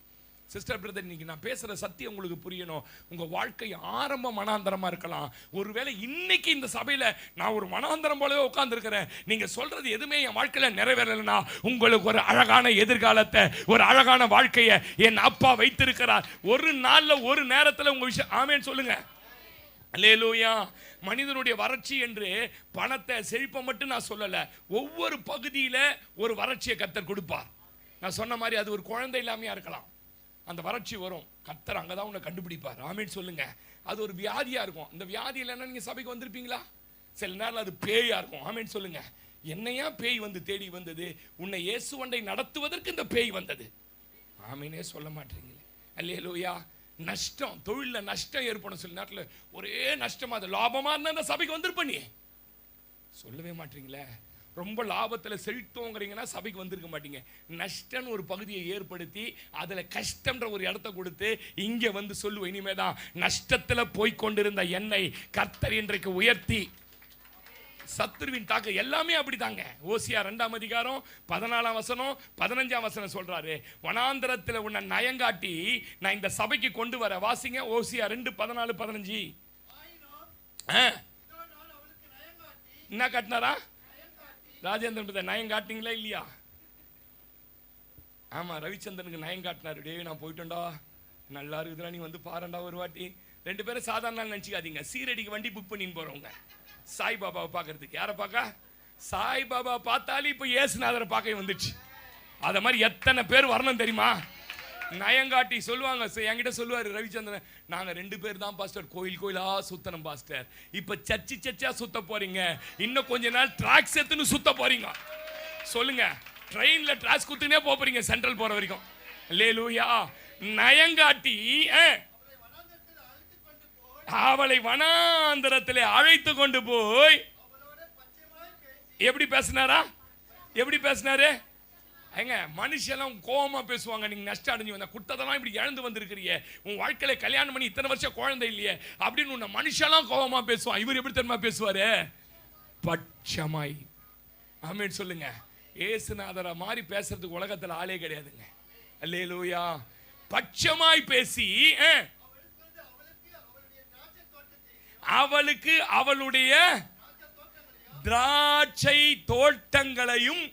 சிஸ்டர் பிரதர், இன்னைக்கு நான் பேசுற சத்தியம் உங்களுக்கு புரியணும். உங்க வாழ்க்கை ஆரம்ப மனாந்தரமா இருக்கலாம். ஒருவேளை இன்னைக்கு இந்த சபையில நான் ஒரு மனாந்தரம் போலவே உட்கார்ந்து இருக்கிறேன். நீங்க சொல்றது எதுவுமே என் வாழ்க்கையில நிறைவேறலைன்னா உங்களுக்கு ஒரு அழகான எதிர்காலத்தை, ஒரு அழகான வாழ்க்கையை என் அப்பா வைத்திருக்கிறார். ஒரு நாள்ல ஒரு நேரத்தில் உங்க விஷயம் ஆமேன்னு சொல்லுங்க. அல்லேலூயா. மனிதனுடைய வறட்சி என்று பணத்தை செழிப்பை மட்டும் நான் சொல்லல. ஒவ்வொரு பகுதியில ஒரு வறட்சியை கர்த்தர் கொடுப்பார். நான் சொன்ன மாதிரி அது ஒரு குழந்தை இல்லாமையா இருக்கலாம். அந்த வறட்சி வரும், கர்த்தர் அங்கதான் உன்னை கண்டுபிடிப்பார். ஆமேன்னு சொல்லுங்க. அது ஒரு வியாதியா இருக்கும். இந்த வியாதி இல்லைன்னா நீங்க சபைக்கு வந்திருப்பீங்களா? சில நேரம் அது பேயா இருக்கும். ஆமேன்னு சொல்லுங்க. என்னையா பேய் வந்து தேடி வந்தது? உன்னை இயேசுவண்டை நடத்துவதற்கு இந்த பேய் வந்தது. ஆமேனே சொல்ல மாட்டீங்களே. அல்லேலூயா. நஷ்டம், தொழில நஷ்டம் ஏற்படும். சில நேரத்தில் ஒரே நஷ்டமா, அது லாபமா இருந்தா இந்த சபைக்கு வந்திருப்ப நீ சொல்லவே மாட்டீங்களே. ரொம்ப லாபத்தில் செழித்தோங்கிறீங்கன்னா சபைக்கு வந்திருக்க மாட்டீங்க. நஷ்டம்னு ஒரு பகுதியை ஏற்படுத்தி அதில் கஷ்டம்ன்ற ஒரு இடத்த கொடுத்து இங்கே வந்து சொல்லுவேன், இனிமேதான் நஷ்டத்தில் போய்கொண்டிருந்த என்னை கர்த்தர் இன்றைக்கு உயர்த்தி. சத்துருவின் தாக்க எல்லாமே அப்படித்தாங்க. ஓசியா 2ஆம் அதிகாரம் 14ஆம் வசனம் 15ஆம் வசனம் சொல்றாரு, வனாந்தரத்தில் உன்னை நயங்காட்டி நான் இந்த சபைக்கு கொண்டு வர. வாசிங்க ஓசியா 2:14-15. என்ன காட்டினாரா? ராஜேந்திரன் நயம் காட்டிங்களா இல்லையா? ஆமா, ரவிச்சந்திரனுக்கு நயம் காட்டினாரு. டே நான் போயிட்டேன்டா, நல்லா இருக்குதுடா, நீ வந்து பாருண்டா ஒரு வாட்டி. 2 பேரும் சாதாரண நினைச்சுக்காதீங்க. சீரடிக்கு வண்டி புக் பண்ணின்னு போறவங்க சாய்பாபாவை பார்க்கறதுக்கு. யாரை பார்க்க? சாய்பாபா பார்த்தாலும் இப்போ ஏசுநாதரை பார்க்க வந்துடுச்சு. அத மாதிரி எத்தனை பேர் வரணும் தெரியுமா? நயங்காட்டி சொல்லுவாங்க. என்கிட்ட சொல்லுவாரு ரவிச்சந்திரன், நாங்க 2 பேர் தான் பாஸ்டர் கோயில் கோயிலா சுத்தணும் பாஸ்டர். இப்ப சர்ச்சா சுத்த போறீங்க, இன்னும் கொஞ்ச நாள் டிராக்ஸ் எடுத்துன்னு சுத்த போறீங்க. சொல்லுங்க, ட்ரெயின்ல டிராக்ஸ் குத்துனே போறீங்க சென்ட்ரல் போற வரைக்கும். அல்லேலூயா. நயங்காட்டி அவளை வனாந்தரத்திலே அழைத்து கொண்டு போய் எப்படி பேசினாரா? எப்படி பேசினாரு? ஏங்க, மனுஷெல்லாம் கோபமா பேசுவாங்க. நீங்க நஷ்டம் அடைஞ்சு வந்த குட்டதெல்லாம் இப்படி இழந்து வந்திருக்கிறீங்க, உன் வாழ்க்கையில கல்யாணம் பண்ணி இத்தனை வருஷம் குழந்தை இல்லையே அப்படின்னு உன்னை மனுஷெல்லாம் கோபமா பேசுவான். இவர் எப்படி தெரியுமா பேசுவாரு? பட்சமாய். ஆமென் சொல்லுங்க. ஏசுநாதரை மாதிரி பேசுறதுக்கு உலகத்துல ஆளே கிடையாதுங்க. அல்லேலூயா. பட்சமாய் பேசி அவளுக்கு அவளுடைய திராட்சை தோட்டங்களையும்,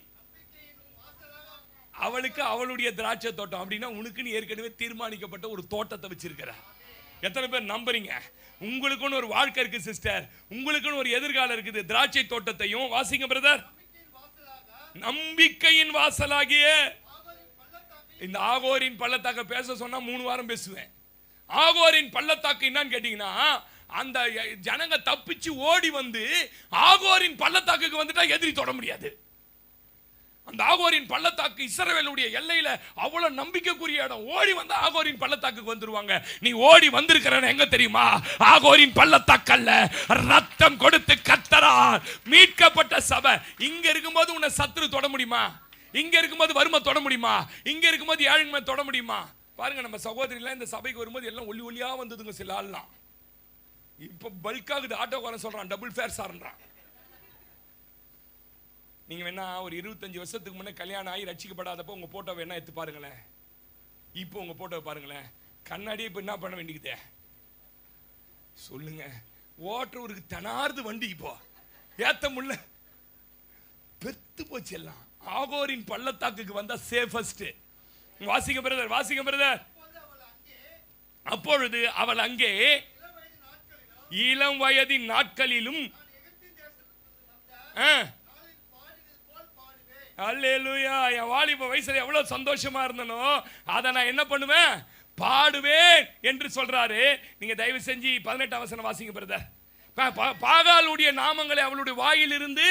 அவளுக்கு அவளுடைய திராட்சை தோட்டம் அப்படின்னா உனக்குன்னு ஏற்கனவே தீர்மானிக்கப்பட்ட ஒரு தோட்டத்தை வச்சிருக்கிறார். எத்தனை பேர் நம்புறீங்க? உங்களுக்குன்னு ஒரு வாழ்க்கை இருக்கு சிஸ்டர், உங்களுக்குன்னு ஒரு எதிர்காலம் இருக்குது. திராட்சை தோட்டத்தையும் வாசிங்க பிரதர். நம்பிக்கையின் வாசலாகிய இந்த ஆகோரின் பள்ளத்தாக்க பேச சொன்னா 3 வாரம் பேசுவேன். ஆகோரின் பள்ளத்தாக்கு என்னன்னு கேட்டீங்கன்னா, அந்த ஜனங்க தப்பிச்சு ஓடி வந்து ஆகோரின் பள்ளத்தாக்குக்கு வந்துட்டா எதிரி தொட முடியாது. அந்த ஆகோரின் பள்ளத்தாக்கு இஸ்ரவேலுடைய எல்லையில அவ்வளவு நம்பிக்கைக்குரிய இடம். ஓடி வந்து ஆகோரின் பள்ளத்தாக்குக்கு வந்துருவாங்க. நீ ஓடி வந்திருக்கிறன்னு எங்க தெரியுமா? ஆகோரின் பள்ளத்தாக்கல்ல, ரத்தம் கொடுத்து கர்த்தரால் மீட்கப்பட்ட சபை. இங்க இருக்கும்போது உன்னை சத்துரு தொட முடியுமா? இங்க இருக்கும்போது வறுமை தொட முடியுமா? இங்க இருக்கும்போது ஏழ்மை தொட முடியுமா? பாருங்க, நம்ம சகோதரிலாம் இந்த சபைக்கு வரும்போது எல்லாம் ஒளி ஒளியா வந்ததுங்க. சில ஆள்லாம் இப்ப பல்காகுது. ஆட்டோக்காரன் சொல்றான் டபுள் ஃபேர் சார்ன்றான். நீங்க வேணா ஒரு 25 வருஷத்துக்கு முன்னே கல்யாணம் ஆகி ரட்சிக்கப்படாதப்போ உங்க போட்டோ வேணா எடுத்து பாருங்களேன். இப்போ உங்க போட்டோ பாருங்களேன். கண்ணாடியே இப்ப என்ன பண்ண வேண்டியது சொல்லுங்க? ஓட்டுறவருக்கு தனார்து வண்டி இப்போ ஏத்த முடியல, பெத்து போச்சு எல்லாம். ஆகோரின் பள்ளத்தாக்குக்கு வந்தா சேஃபஸ்ட். வாசிங்க பிரதர், வாசிங்க பிரதர். அப்பொழுது அவள் அங்கே இளம் வயதின் நாட்களிலும் அல்லேலூயா, என் வாலிப வயசுல எவ்வளவு சந்தோஷமா இருந்தனோ அதை நான் என்ன பண்ணுவேன்? பாடுவேன் என்று சொல்றாரு. நீங்க தயவு செஞ்சு 18 வசனம் வாசிங்க பிரதர். பாகாலுடைய நாமங்களை அவளுடைய வாயிலிருந்து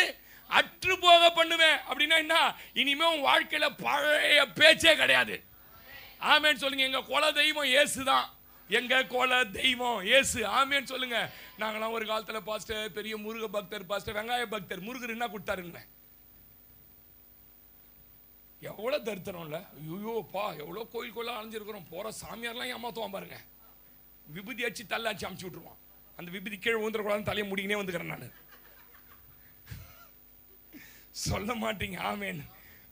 அற்று போக பண்ணுவேன். அப்படின்னா என்ன? இனிமே உன் வாழ்க்கையில பழைய பேச்சே கிடையாது. ஆமென் சொல்லுங்க. எங்க குல தெய்வம் இயேசு தான். எங்க குல தெய்வம் இயேசு. ஆமென் சொல்லுங்க. நாங்களாம் ஒரு காலத்துல பாஸ்டர் பெரிய முருக பக்தர், பாஸ்டர் வெங்காய பக்தர். முருகர் என்ன கொடுத்தாருங்க? எவ்வளவு தரித்திரம் இல்ல? ஐயோப்பா, எவ்வளவு கோயில் கோயிலா அலைஞ்சிருக்கிறோம். போற சாமியார்லாம் ஏமாத்துவான் பாருங்க. விபூதி அடிச்சு தள்ளாச்சு அமுச்சு விட்டுருவான். அந்த விபூதி கீழே ஊந்துடக்கூடாதுன்னு தலையை முடிக்கினே வந்துக்கிறேன் நான். சொல்ல மாட்டீங்க. ஆமேன்.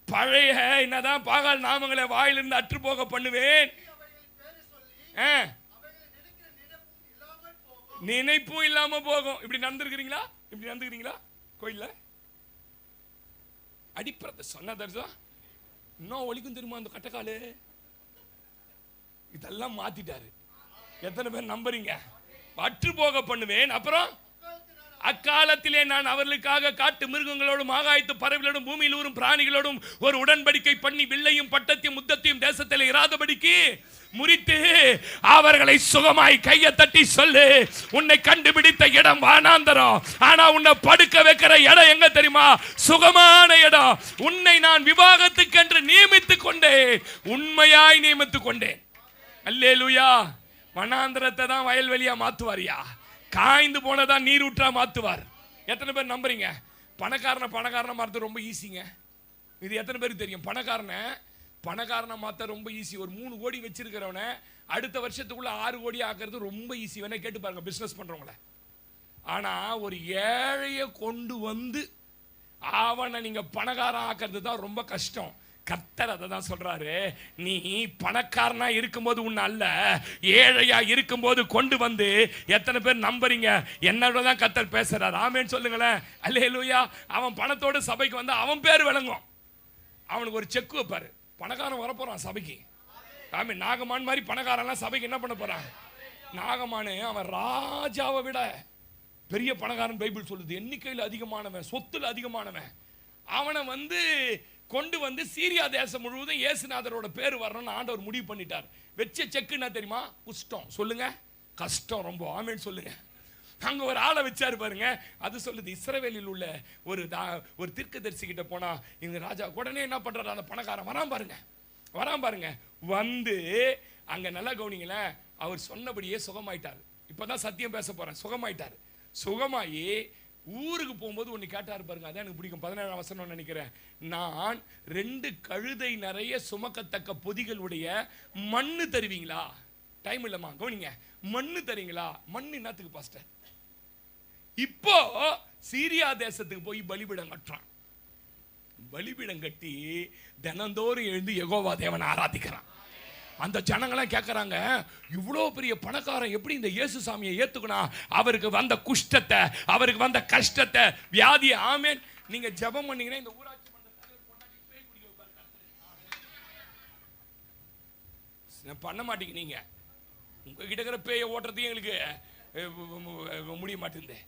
பழைய என்னதான் பாகால் நாமங்களை வாயிலிருந்து அற்று போக பண்ணுவேன். நினைப்பும் இல்லாம போகும். இப்படி நடந்துருக்கிறீங்களா? இப்படி நடந்துக்கிறீங்களா? கோயில்ல அடிப்பறத சொன்னதா இன்னும் ஒலிக்கும் தெரியுமா? அந்த கட்டக்காலு இதெல்லாம் மாத்திட்டாரு. எத்தனை பேர் நம்புறீங்க? அற்று போக பண்ணுவேன். அப்புறம் அக்காலத்திலே நான் அவர்களுக்காக காட்டு மிருகங்களோடும் ஆகாயத்து பறவைகளோடும் பூமியில் ஊரும் பிராணிகளோடும் ஒரு உடன்படிக்கை பண்ணி வில்லையும் பட்டத்தையும் முத்தத்தையும் தேசத்தில் இராதபடிக்கு முறித்து அவர்களை சுகமாய் கையை தட்டி சொல்லு, உன்னை கண்டுபிடித்த இடம் வானாந்தரம், ஆனா உன்னை படுக்க வைக்கிற இடம் எங்க தெரியுமா? சுகமான இடம். உன்னை நான் விவாகத்துக்கு என்று நியமித்துக் கொண்டேன், உண்மையாய் நியமித்துக் கொண்டேன். அல்லேலூயா. வனாந்தரத்தை தான் வயல்வெளியா மாத்துவாரியா? காய்ந்து போனதான் நீர் ஊற்றா மாத்துவார். எத்தனை பேர் நம்புறீங்க? பணக்காரனை மாற்ற ரொம்ப ஈஸிங்க. இது எத்தனை பேருக்கு தெரியும்? பணக்காரனை மாற்ற ரொம்ப ஈஸி. ஒரு 3 கோடி வச்சிருக்கிறவனை அடுத்த வருஷத்துக்குள்ள 6 கோடி ஆக்குறது ரொம்ப ஈஸி. வேணா கேட்டு பாருங்க பிசினஸ் பண்றவங்கள. ஆனா ஒரு ஏழையை கொண்டு வந்து அவனை நீங்க பணக்காரன் ஆக்குறது தான் ரொம்ப கஷ்டம். கர்த்தர் அதை தான் சொல்றாரு. நீ பணக்காரனா இருக்கும்போது உன்னை அல்ல, ஏழையா இருக்கும்போது கொண்டு வந்து. எத்தனை பேர் நம்புறீங்க? என்னோட தான் கர்த்தர் பேசுறாரு. ஆமென் சொல்லுங்களேன். அல்லேலூயா. அவன் பணத்தோடு சபைக்கு வந்து அவன் பேர் விளங்கும். அவனுக்கு ஒரு செக் வைப்பாரு. பணக்காரன் வரப்போறான் சபைக்கு. ஆமென். நாகமான் மாதிரி பணக்காரன்லாம் சபைக்கு என்ன பண்ண போறான்? நாகமானு அவன் ராஜாவை விட பெரிய பணக்காரன் பைபிள் சொல்லுது. எண்ணிக்கையில் அதிகமானவன், சொத்துல அதிகமானவன். அவனை வந்து கொண்டு வந்து சீரியா தேசம் முழுவதும் இயேசுநாதரோட பேர் வரணும்னு ஆண்டவர் முடிவு பண்ணிட்டார். வெச்ச செக் என்ன தெரியுமா? குஷ்டம். சொல்லுங்க, கஷ்டம் ரொம்ப. ஆமென் சொல்லுங்க. அங்க ஒரு ஆளை வச்சாரு பாருங்க. அது சொல்லுது இஸ்ரவேலில் உள்ள ஒரு தீர்க்கதரிசி கிட்ட போனா இவங்க ராஜா உடனே என்ன பண்றாரு? அந்த பணக்காரன் வரான் பாருங்க. வந்து அங்க நல்லா கவனிங்களேன். அவர் சொன்னபடியே சுகமாயிட்டார். இப்பதான் சத்தியம் பேச போறேன். சுகமாயிட்டார். சுகமாயி ஊருக்கு போகும்போது ஒன்று கேட்டார் பாருங்க. அதான் எனக்கு பிடிக்கும். 17 வசனம் நினைக்கிறேன். நான் 2 கழுதை நிறைய சுமக்கத்தக்க பொதிகளுடைய மண்ணு தருவீங்களா? டைம் இல்லம்மா, கவனிங்க. மண்ணு தரீங்களா? மண்ணு என்னத்துக்கு பாஸ்டர்? இப்போ சீரியா தேசத்துக்கு போய் பலிபீடம் கட்டுறான். பலிபீடம் கட்டி தினந்தோறும் எழுந்து யெகோவா தேவனை ஆராதிக்கிறான். அந்த ஜனங்களாம் கேட்கறாங்க, இவ்வளோ பெரிய பணக்காரன் எப்படி இந்த இயேசு சாமியை ஏத்துக்கணும்? அவருக்கு வந்த குஷ்டத்தை, அவருக்கு வந்த கஷ்டத்தை, வியாதியை. ஆமென். நீங்க ஜெபம் பண்ணீங்கன்னா இந்த ஊராட்சி மன்ற தலைவர் பொண்டாட்டி பேய் பிடிக்க வைப்பாரு. பண்ண மாட்டீங்க. உங்ககிட்ட இருக்கிற பேயை ஓட்டுறதையும் எங்களுக்கு முடிய மாட்டேங்குது.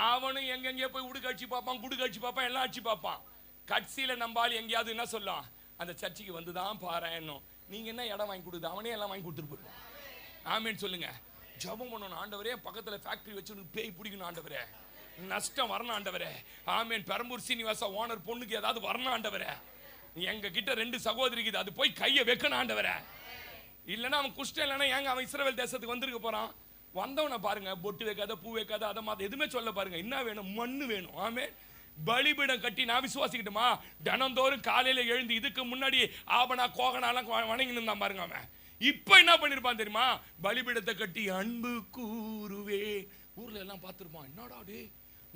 அவனும் எங்கெங்கேயோ போய் உடுக்காட்சி பார்ப்பான், குடுக்காட்சி பார்ப்பான், எல்லாம் ஆட்சி பார்ப்பான். கட்சியில் நம்பால் எங்கேயாவது என்ன சொல்லலாம், அந்த சர்ச்சைக்கு வந்து தான் பாரு. இன்னும் நீங்க என்ன இடம் வாங்கி கொடுக்குது, அவனே எல்லாம் வாங்கி கொடுத்துட்டு போயிருவான். ஆமேன்னு சொல்லுங்க. ஜெபம் பண்ணணும். ஆண்டவரே, பக்கத்தில் ஃபேக்டரி வச்சு பேய் பிடிக்கணும் ஆண்டவரே, நஷ்டம் வரணும் ஆண்டவரே. ஆமேன். பெரம்பூர் சீனிவாசா ஓனர் பொண்ணுக்கு ஏதாவது வரணும் ஆண்டவரே. எங்க கிட்ட 2 சகோதரிக்குது, அது போய் கையை வைக்கணும் ஆண்டவரே. இல்லைன்னா அவன் குஷ்டம் இல்லைன்னா ஏங்க அவன் இஸ்ரவேல் தேசத்துக்கு வந்திருக்க போறான்? வந்தவனை பாருங்க, பொட்டு வைக்காத, பூ வைக்காத, அதை மாதிரி எதுவுமே சொல்ல பாருங்க. என்ன வேணும்? மண்ணு வேணும். ஆமென். பலிபீடம் கட்டி நான் விசுவாசிக்கிட்டுமா, தினந்தோறும் காலையில எழுந்து இதுக்கு முன்னாடி ஆபனா கோகனாலாம் வணங்கின்னு இருந்தான் பாருங்க. அவன் இப்ப என்ன பண்ணிருப்பான் தெரியுமா? பலிபீடத்தை கட்டி அன்பு கூறுவே. ஊர்ல எல்லாம் பார்த்திருப்பான். என்னடா டே,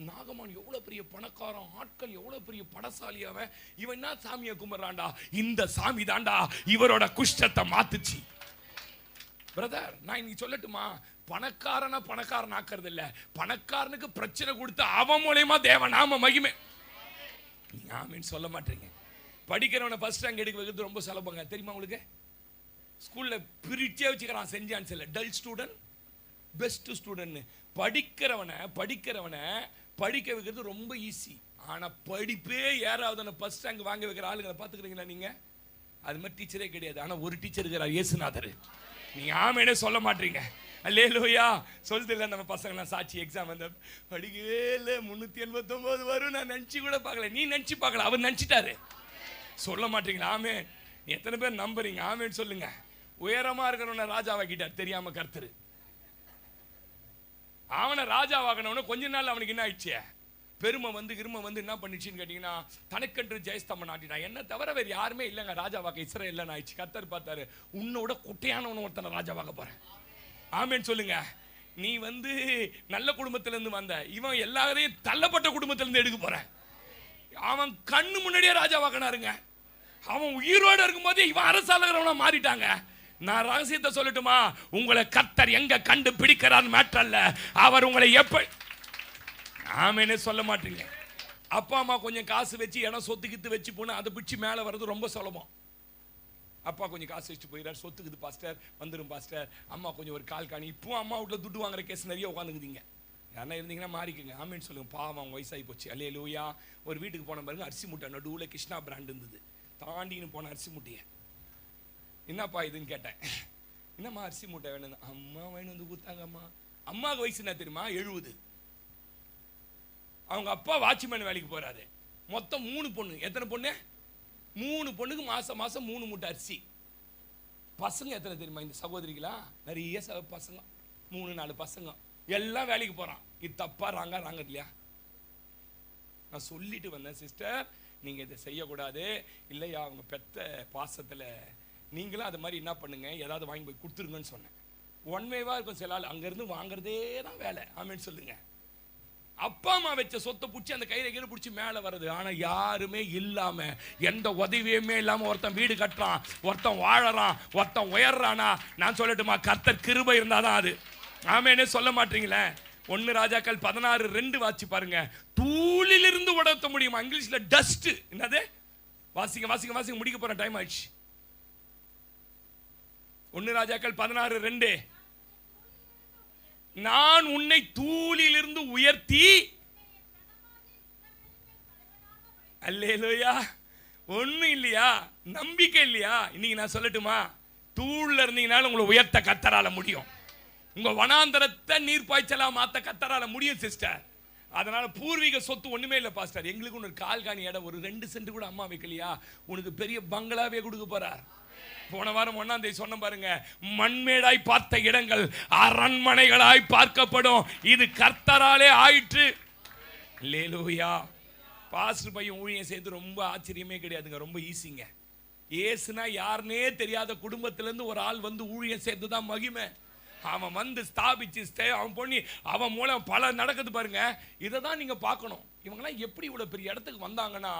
நாகமான் எவ்வளவு பெரிய பணக்காரன், ஆட்கள் எவ்வளவு பெரிய பணசாலி, இவன் என்ன சாமியை கும்பிடுறான்டா? இந்த சாமி தாண்டா இவரோட குஷ்டத்தை மாத்துச்சு. பிரதர், நான் இன்னைக்கு சொல்லட்டுமா, பணக்காரன் ஆக்குறது இல்ல, பணக்காரனுக்கு பிரச்சனை கொடுத்து அவன் மூலமா தேவநாம மகிமை. நீங்க ஆமென் சொல்ல மாட்டீங்க. படிக்கிறவனை ஃபர்ஸ்ட் ரேங்க் எடுக்க வைக்கிறது ரொம்ப சுலபங்க, தெரியுமா உங்களுக்கு? ஸ்கூல்ல பிரிச்சே வச்சுக்கிறான், சென்ட் ஆன்சர்ல டல் ஸ்டூடெண்ட், பெஸ்ட் ஸ்டூடெண்ட். படிக்கிறவனை படிக்க வைக்கிறது ரொம்ப ஈஸி. ஆனா படிப்பே ஏறாவதுன்னு ஃபர்ஸ்ட் ரேங்க் வாங்க வைக்கிற ஆளுங்களை பார்த்துக்கிறீங்களா நீங்க? அது மாதிரி டீச்சரே கிடையாது. ஆனா ஒரு டீச்சர் இருக்கிறார், இயேசுநாதர். நீங்க ஆமேனே சொல்ல மாட்டீங்க. அல்லேலூயா. சொல்லுதில்ல நம்ம பசங்களாம் சாட்சி எக்ஸாம் வந்து படிக்கவே 389 வரும், நான் நினச்சி கூட பார்க்கல. நீ நினச்சி பார்க்கல, அவர் நினச்சிட்டாரு. சொல்ல மாட்டீங்களா? ஆமே. எத்தனை பேர் நம்புறீங்க? ஆமேன்னு சொல்லுங்க. உயரமா இருக்கிறவன ராஜாவாக்கிட்டார் தெரியாம கர்த்தர். அவனை ராஜாவாக்கணும்னு கொஞ்ச நாள் அவனுக்கு என்ன ஆயிடுச்சு? பெருமை வந்து என்ன பண்ணிச்சுன்னு கேட்டீங்கன்னா, தனக்கென்று ஜெயஸ்தம்பம் நாட்டினான். என்ன தவிர வேறு யாருமே இல்லைங்க ராஜாவாக்க இஸ்ரவேல்ல ஆயிடுச்சு. கர்த்தர் பார்த்தாரு, உன்னோட குட்டையானவன் ஒருத்தனை ராஜாவாக்க போறேன். ஆமென் சொல்லுங்க. நீ வந்து நல்ல குடும்பத்திலிருந்து வந்த, இவன் எல்லாரையும் தள்ளப்பட்ட குடும்பத்திலிருந்து எடுக்க போறேன். அவன் கண்ணு முன்னாடியே ராஜாவாக்கனாருங்க. அவன் உயிரோடு இருக்கும்போது இவன் அரசாளர்களா மாறிட்டாங்க. நான் ரகசியத்தை சொல்லட்டுமா? உங்களை கர்த்தர் எங்க கண்டு பிடிக்கிறார் மேட்டர் அல்ல, அவர் உங்களை எப்படி. ஆமெனே சொல்ல மாட்டீங்க. அப்பா அம்மா கொஞ்சம் காசு வச்சு இடம் சொத்துக்கிட்டு வச்சு போனா அதை பிடிச்சி மேலே வர்றது ரொம்ப சுலபம். அப்பா கொஞ்சம் காசு வச்சுட்டு போயிடார், சொத்துக்குது பாஸ்டர், வந்துடும் பாஸ்டர். அம்மா கொஞ்சம் ஒரு கால் காணி. இப்போ அம்மா வீட்டில் துட்டு வாங்குற கேஸ் நிறைய உட்காந்துக்குதுங்க. யாரா இருந்தீங்கன்னா மாறிக்குங்க. ஆமேன்னு சொல்லுங்க. பாவம், அவங்க வயசாகி போச்சு. அல்லேலூயா. ஒரு வீட்டுக்கு போன பாருங்க, அரிசி மூட்டை நடுவில் கிருஷ்ணா பிராண்ட் இருந்தது. தாண்டின்னு போன அரிசி மூட்டையை, என்னப்பா இதுன்னு கேட்டேன். என்னம்மா அரிசி மூட்டை வேணும்? அம்மா வேணும் வந்து கொடுத்தாங்க. அம்மாவுக்கு வயசு என்ன தெரியுமா? 70. அவங்க அப்பா வாட்ச்மேன் வேலைக்கு போறாரு. மொத்தம் 3 பொண்ணு. எத்தனை பொண்ணு? 3 பொண்ணுக்கு மாசம் 3 மூட்டை அரிசி. பசங்க எத்தனை தெரியுமா இந்த சகோதரிகளா? நிறைய பசங்க, 3-4 பசங்க, எல்லாம் வேலைக்கு போறான். இது தப்பா ராங்க இல்லையா? நான் சொல்லிட்டு வந்தேன், சிஸ்டர் நீங்க இதை செய்யக்கூடாது. இல்லையா, அவங்க பெத்த பாசத்துல நீங்களும் அது மாதிரி என்ன பண்ணுங்க, ஏதாவது வாங்கி போய் கொடுத்துருங்கன்னு சொன்னேன். ஒன்வேவா இருக்கும். சில ஆள் அங்கிருந்து வாங்குறதே தான் வேலை. ஆமேன்னு சொல்லுங்க. அப்பா அம்மா வச்ச சொத்தை பிடிச்சி அந்த கையில கீழே பிடிச்சி மேலே வருது. ஆனா யாருமே இல்லாம, எந்த உதவியுமே இல்லாம ஒருத்தன் வீடு கட்டுறான், ஒருத்தன் வாழறான், ஒருத்தன் உயர்றானா, நான் சொல்லட்டுமா, கர்த்தர் கிருபை இருந்தாதான் அது. ஆமேனே சொல்ல மாட்டீங்களே. 1 ராஜாக்கள் 16:2 வாசி பாருங்க. தூளிலிருந்து உடத்த முடியுமா? இங்கிலீஷ்ல டஸ்ட். என்னது? வாசிங்க முடிக்க போற டைம் ஆயிடுச்சு. 1 ராஜாக்கள் 16:2. நான் உன்னை தூளிலிருந்து உயர்த்தி. அல்லேலூயா. ஒண்ணும் இல்லையா? நம்பிக்கை இல்லையா? இன்னைக்கு நான் சொல்லட்டுமா, தூள்ல இருந்தீங்கனாலும் உங்களை உயர்த்த கர்த்தரால முடியும். உங்க வனாந்தரத்தை நீர்ப்பாய்ச்சலா மாத்த கர்த்தரால முடியும் சிஸ்டர். அதனால பூர்வீக சொத்து ஒண்ணுமே இல்லை பாஸ்டர். எங்களுக்கு ஒரு கால் காணி இடம், ஒரு 2 சென்ட் கூட அம்மா வைக்கலையா? உனக்கு பெரிய பங்களாவே கொடுக்க போறார். போன வாரம் 1ஆம் தேதி சொன்ன பாருங்க, மண்மேடாய் பார்த்த இடங்கள் அரண்மனைகளாய் பார்க்கப்படும். இது கர்த்தராலே ஆயிற்று. அல்லேலூயா. பாஸ்டர் பையன் ஊழியம் செய்து ரொம்ப ஆச்சரியமே கிடையாதுங்க, ரொம்ப ஈஸிங்க. ஏசுனா யாருன்னே தெரியாத குடும்பத்திலிருந்து ஒரு ஆள் வந்து ஊழியம் செய்துதான் மகிமை. அவன் வந்து ஸ்தாபிச்சு அவன் பண்ணி அவன் மூலம் பல நடக்குது பாருங்க. இதை தான் நீங்க பார்க்கணும். இவங்கெல்லாம் எப்படி இவ்வளவு பெரிய இடத்துக்கு வந்தாங்கன்னா,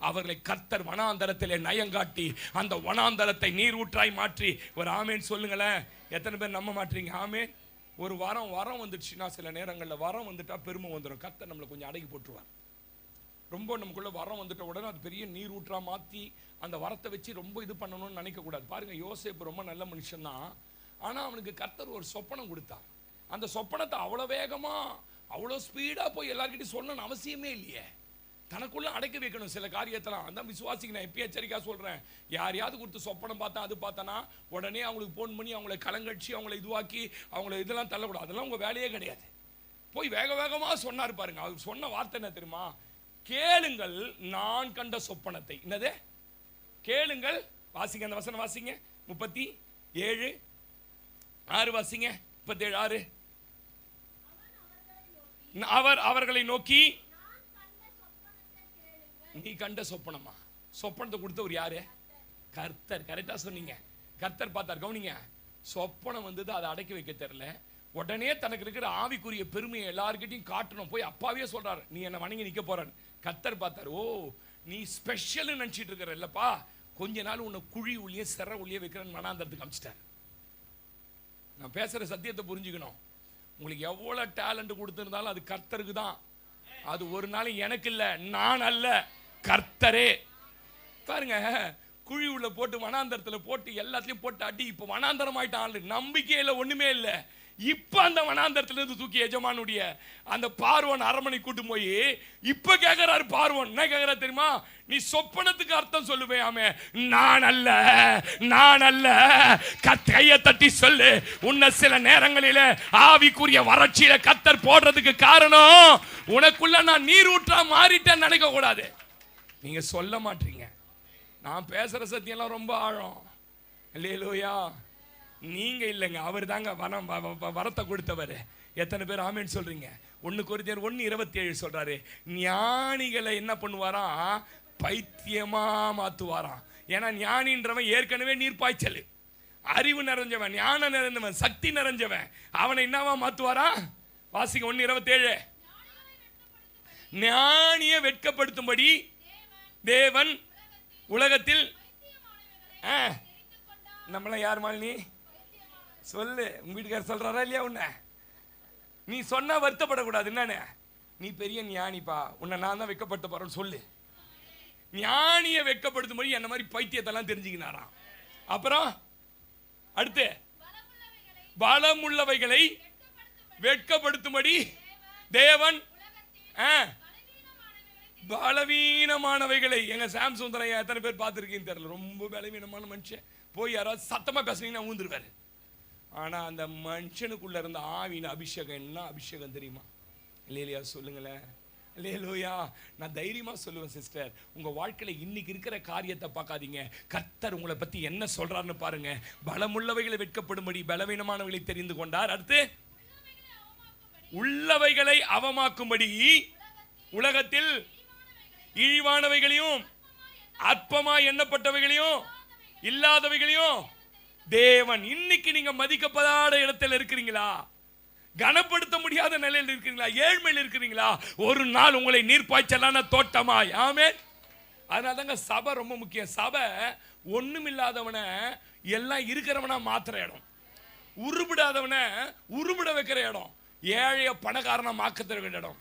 அவர்களை கர்த்தர் வனாந்தரத்திலே நயங்காட்டி அந்த வனாந்தரத்தை நீர் ஊற்றாய் மாற்றி. ஒரு ஆமேன் சொல்லுங்களேன். எத்தனை பேர் நம்ப மாட்டீங்க? ஆமேன். ஒரு வரம் வந்துடுச்சுன்னா, சில நேரங்களில் வரம் வந்துட்டா பெருமை வந்துடும். கர்த்தர் நம்மளை கொஞ்சம் அடக்கி போட்டுருவார். ரொம்ப நமக்குள்ள வரம் வந்துட்ட உடனே அது பெரிய நீர் ஊற்றா மாற்றி அந்த வரத்தை வச்சு ரொம்ப இது பண்ணணும்னு நினைக்கக்கூடாது. பாருங்க, யோசேப்பு ரொம்ப நல்ல மனுஷன் தான். ஆனால் அவனுக்கு கர்த்தர் ஒரு சொப்பனம் கொடுத்தார். அந்த சொப்பனத்தை அவ்வளோ வேகமாக அவ்வளோ ஸ்பீடாக போய் எல்லாருக்கிட்டையும் சொல்லணும்னு அவசியமே இல்லையே. தனக்குள்ளே அடக்கி வைக்கணும் சில காரியத்தெல்லாம். அதான் விசுவாசிக்கு நான் எப்பயும் எச்சரிக்கையாக சொல்கிறேன். யாரையாவது கொடுத்து சொப்பனம் பார்த்தா அது பார்த்தனா உடனே அவங்களுக்கு ஃபோன் பண்ணி அவங்கள கலங்கடிச்சு அவங்கள இதுவாக்கி அவங்கள இதெல்லாம் தள்ளக்கூடாது. அதெல்லாம் உங்கள் வேலையே கிடையாது. போய் வேக வேகமாக சொன்னார் பாருங்க. அவர் சொன்ன வார்த்தை என்ன தெரியுமா? கேளுங்கள் நான் கண்ட சொப்பனத்தை. என்னது? கேளுங்கள். வாசிங்க அந்த வசனம் வாசிங்க. 37:6 வாசிங்க. 37:6. அவர் அவர்களை நோக்கி, நீ கண்ட சொப்பனமா? சொப்பனத்தை கொடுத்தவர் யாரு? கர்த்தர். கரெக்டா சொன்னீங்க. கர்த்தர் பார்த்தார். கவனிங்க, சொப்பனம் வந்தது, அதை அடக்கி வைக்க தெரியல. உடனே தனக்கு இருக்கிற ஆவிக்குரிய பெருமையை எல்லார்கிட்டையும் காட்டணும். போய் அப்பாவே சொல்றாரு, நீ என்ன வணங்கி நிக்க போறன்னு. கர்த்தர் பார்த்தார். ஓ, நீ ஸ்பெஷல் நினைச்சிட்டு இருக்கிற இல்லப்பா, கொஞ்ச நாள் உன்னை குழி உள்ளே சிற உள்ளே வைக்கிறேன்னு வனாந்தரத்துக்கு அமிச்சிட்டார். நான் பேசுற சத்தியத்தை புரிஞ்சுக்கணும். உங்களுக்கு எவ்வளவு டேலண்ட் கொடுத்திருந்தாலும் அது கர்த்தருக்கு தான். அது ஒரு நாள் எனக்கு இல்ல, நான் அல்ல, கர்த்தரே. பாருங்க, குழி உள்ள போட்டு வனாந்தரத்துல போட்டு எல்லாத்தையும் போட்டு அடி. இப்ப வனாந்தரம் ஆயிட்டான். நம்பிக்கையில ஒண்ணுமே இல்ல. இப்ப அந்த வனாந்தரத்துல இருந்து தூக்கி எஜமானுடைய அந்த பார்வோன் அரமனை கூட்டு போய் இப்ப கேட்கிறாரு. பார்வோன் என்ன கேட்கிறாரு தெரியுமா? நீ சொப்பனத்துக்கு அர்த்தம் சொல்லுவேயாமே. நான் அல்ல, நான் அல்ல. கையை தட்டி சொல்லு. உன்னை சில நேரங்களில ஆவிக்குரிய வறட்சியில கத்தர் போடுறதுக்கு காரணம், உனக்குள்ள நான் நீர் ஊற்றா மாறிட்டேன்னு நினைக்க கூடாது. நீங்க சொல்ல மாட்டீங்க. நான் பேசுற சத்தியம்லாம் ரொம்ப ஆழம். அல்லேலூயா. நீங்க இல்லைங்க, அவர் தாங்க வரத்தை கொடுத்தவர். எத்தனை பேர் ஆமேன்னு சொல்றீங்க? 1 கொரிந்தியர் 1:27 சொல்றாரு, ஞானிகளை என்ன பண்ணுவாராம்? பைத்தியமா மாத்துவாராம். ஏன்னா ஞானின்றவன் ஏற்கனவே நீர் பாய்ச்சல், அறிவு நிறைஞ்சவன், ஞானம் நிறைஞ்சவன், சக்தி நிறைஞ்சவன். அவனை என்னவா மாத்துவாரா? வாசிங்க 1:27. ஞானியை வெட்கப்படுத்தும்படி தேவன் உலகத்தில் நம்மள யார் மாலினி சொல்லு. உங்க வீட்டுக்காரர் சொல்றாரா இல்லையா? உன்ன நீ சொன்னா வருத்தப்படக்கூடாது. என்னன்னு? நீ பெரிய ஞானிப்பா, உன்னை நான் தான் வெட்கப்படுத்த போறேன்னு சொல்லு. ஞானியை வெட்கப்படுத்தும்படி என்ன மாதிரி பைத்தியத்தெல்லாம் தெரிஞ்சுக்கினாராம். அப்புறம் அடுத்து, பலமுள்ளவைகளை வெட்கப்படுத்தும்படி தேவன் பலவீனமானவைகளை. எங்க சாம் சுந்தரம் எத்தனை பேர் பார்த்துருக்கீங்கன்னு தெரியல. ரொம்ப பலவீனமான மனுஷன். போய் யாராவது சத்தமா பேசுனீங்கன்னா ஊந்துருவாரு. ஆனா அந்த மனுஷனுக்குள்ள இருந்த ஆவின் அபிஷேகம் என்ன அபிஷேகம் தெரியுமா? இல்லையா? சொல்லுங்களேன். அல்லேலூயா. நான் தைரியமா சொல்லுவேன் சிஸ்டர், உங்க வாழ்க்கையில இன்னைக்கு இருக்கிற காரியத்தை பார்க்காதீங்க. கர்த்தர் உங்களை பத்தி என்ன சொல்றாருன்னு பாருங்க. பலமுள்ளவைகளை வெட்கப்படும்படி பலவீனமானவைகளை தெரிந்து கொண்டார். அடுத்து, உள்ளவைகளை அவமாக்கும்படி உலகத்தில் இழிவானவைகளையும் அற்பமா எண்ணப்பட்டவைகளையும் இல்லாதவைகளையும் தேவன். இன்னைக்கு நீங்க மதிக்கப்படாத இடத்துல இருக்கிறீங்களா? கனப்படுத்த முடியாத நிலையில் இருக்கிறீங்களா? ஏழ்மையில் இருக்கிறீங்களா? ஒரு நாள் உங்களை நீர்ப்பாய்ச்சலான தோட்டமாய். ஆமென். அதனால தாங்க சபை ரொம்ப முக்கியம். சபை ஒண்ணுமில்லாதவனை எல்லாம் இருக்கிறவனா மாத்திர இடம், உருவிடாதவனை உருவிட வைக்கிற இடம், ஏழைய பணக்காரனா மாக்க வைக்கிற இடம்,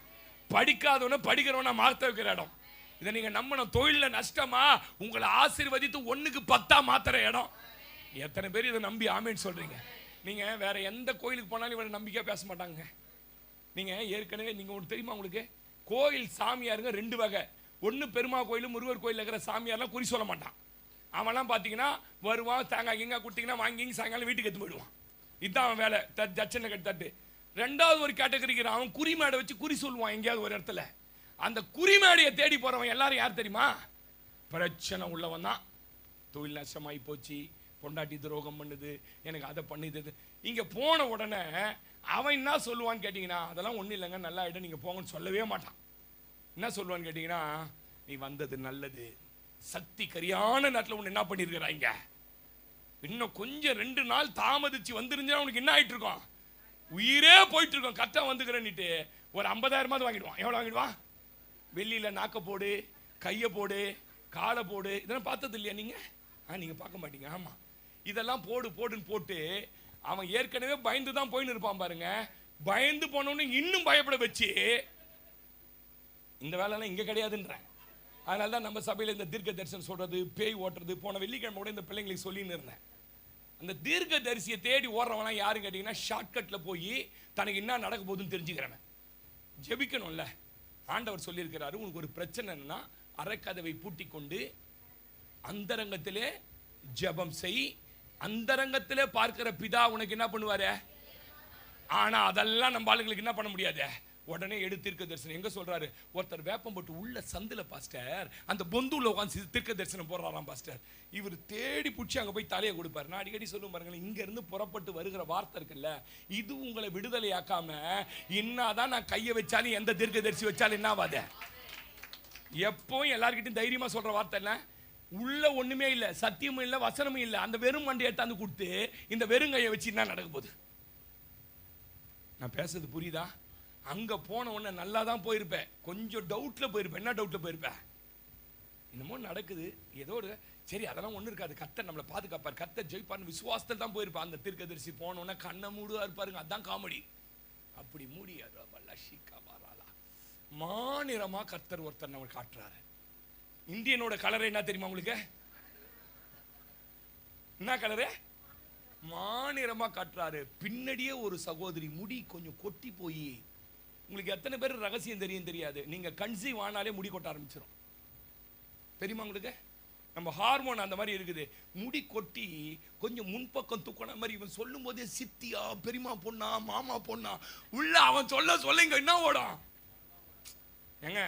படிக்காதவனை படிக்கிறவனா மாத்த வைக்கிற இடம். இதை நீங்க நம்பணும். தொழில நஷ்டமா உங்களை ஆசீர்வதித்து 1க்கு 10 மாத்திர இடம். எத்தனை பேர் இதை நம்பி ஆமேன்னு சொல்றீங்க? நீங்க வேற எந்த கோயிலுக்கு போனாலும் இவரை நம்பிக்கையா பேச மாட்டாங்க. நீங்க ஏற்கனவே நீங்க ஒன்று தெரியுமா உங்களுக்கு? கோயில் சாமியாருங்க 2 வகை. ஒன்று பெருமா கோயில், முருகர் கோயில் இருக்கிற சாமியார்லாம் குறி சொல்ல மாட்டான். அவன்லாம் பார்த்தீங்கன்னா வருவான், தேங்காய் எங்க கொடுத்தீங்கன்னா வாங்கி சாயங்காலம் வீட்டுக்கு எடுத்து போயிடுவான். இதுதான் அவன் வேலை. தட்சணை கட்டி தட்டு. 2வது ஒரு கேட்டகரிக்கு அவன் குறி மேடை வச்சு குறி சொல்லுவான் எங்கேயாவது ஒரு இடத்துல. அந்த குறிமேடையை தேடி போறவன் எல்லாரும் யார் தெரியுமா? பிரச்சனை உள்ளவன் தான். தொழில் நஷ்டமாயி போச்சு, பொண்டாட்டி துரோகம் பண்ணுது, எனக்கு அதை பண்ணுது. இங்க போன உடனே அவன் என்ன சொல்லுவான்னு கேட்டீங்கன்னா, அதெல்லாம் ஒன்றும் இல்லைங்க, நல்லா ஆகிடும், நீங்க போங்கன்னு சொல்லவே மாட்டான். என்ன சொல்லுவான்னு கேட்டீங்கன்னா, நீ வந்தது நல்லது, சக்தி கரியான நாட்டில் ஒன்று என்ன பண்ணியிருக்கிறாங்க, இன்னும் கொஞ்சம் 2 நாள் தாமதிச்சு வந்துருந்தா உனக்கு என்ன ஆயிட்டு இருக்கோம், உயிரே போயிட்டு இருக்கோம். கரெக்டாக வந்துக்கிறேன்னுட்டு ஒரு 50,000 வாங்கிடுவான். எவ்வளோ வாங்கிடுவான்? வெள்ளியில் நாக்க போடு, கையை போடு, காலை போடு, இதெல்லாம் பார்த்தது இல்லையா நீங்கள்? நீங்கள் பார்க்க மாட்டீங்க. ஆமாம், இதெல்லாம் போடுன்னு போட்டு அவன் ஏற்கனவே பயந்து தான் போயின்னு இருப்பான் பாருங்க. பயந்து போனவனு இன்னும் பயப்பட வச்சு இந்த வேலைலாம் இங்கே கிடையாதுன்றேன். அதனால தான் நம்ம சபையில் இந்த தீர்க்க தரிசனம் சொல்றது, பேய் ஓட்டுறது, போன வெள்ளிக்கிழமை கூட இந்த பிள்ளைங்களுக்கு சொல்லின்னு இருந்தேன். அந்த தீர்க்க தரிசியை தேடி ஓடுறவனா யாரும் கேட்டீங்கன்னா, ஷார்ட்கட்டில் போய் தனக்கு என்ன நடக்க போகுதுன்னு தெரிஞ்சுக்கிறவன். ஜெபிக்கணும்ல. ஆண்டவர் சொல்லியிருக்கிறாரு, உனக்கு ஒரு பிரச்சனைன்னா அரைக்கதவை பூட்டி கொண்டு அந்தரங்கத்திலே ஜெபம் செய், அந்தரங்கத்திலே பார்க்கிற பிதா உனக்கு என்ன பண்ணுவாரு. ஆனா அதெல்லாம் நம்ம ஆளுங்களுக்கு என்ன பண்ண முடியாது. உடனே எடுத்து தீர்க்க தரிசனம் எங்க சொல்றாரு, ஒருத்தர் வேப்பம் போட்டு உள்ள சந்தில பாஸ்டர் அந்த பொந்துல உட்காந்து தீர்க்க தரிசனம் போடுறாராம் பாஸ்டர். இவர் தேடி பிடிச்சி அங்க போய் தலையை கொடுப்பாரு. நான் அடிக்கடி சொல்லுவேன் பாருங்களேன், இங்க இருந்து புறப்பட்டு வருகிற வார்த்தை இருக்குல்ல, இது உங்களை விடுதலை ஆக்காம என்னதான் நான் கையை வச்சாலும் எந்த தீர்க்க தரிசி வச்சாலும் என்ன ஆகாத. எப்பவும் எல்லார்கிட்டையும் தைரியமா சொல்ற வார்த்தை என்ன, உள்ள ஒண்ணுமே இல்லை, சத்தியமும் இல்லை, வசனமும் இல்லை, அந்த வெறும் மண்டி எடுத்தாந்து கொடுத்து இந்த வெறுங்கையை வச்சு என்ன நடக்க போகுது. நான் பேசுறது புரியுதா? அங்க போன உடனே நல்லா தான் போயிருப்பேன், கொஞ்சம் டவுட்ல போயிருப்பேன். என்ன டவுட்ல போயிருப்பேன்? என்னமோ நடக்குது, ஏதோ ஒரு சரி அதெல்லாம் ஒண்ணு இருக்காது, கர்த்தர் நம்மளை பாதுகாப்பார், கர்த்தர் ஜெயிப்பார்னு விசுவாசத்தில் தான் போயிருப்பேன். அந்த தீர்க்கதரிசி போன உடனே கண்ணை மூடுவா இருப்பாருங்க, அதான் காமெடி. அப்படி மூடியாரு மாநிறமா கர்த்தர் ஒருத்தர் நம்ம காட்டுறாரு. இந்தியனோட கலர் என்ன தெரியுமா உங்களுக்கு? என்ன கலரு? மாநிறமா காட்டுறாரு. பின்னாடியே ஒரு சகோதரி முடி கொஞ்சம் கொட்டி போய், உங்களுக்கு எத்தனை பேர் ரகசியம் தெரியும் தெரியாது, நீங்க கன்சீவ் ஆனாலே முடி கொட்ட ஆரம்பிச்சிடும். தெரியுமா உங்களுக்கு? நம்ம ஹார்மோன் அந்த மாதிரி இருக்குது. முடி கொட்டி கொஞ்சம் முன்பக்கம் தூக்கின மாதிரி. இவன் சொல்லும் போதே சித்தியா, பெரியமா பொண்ணா, மாமா பொண்ணா, உள்ள அவன் சொல்ல இங்க என்ன ஓடும். ஏங்க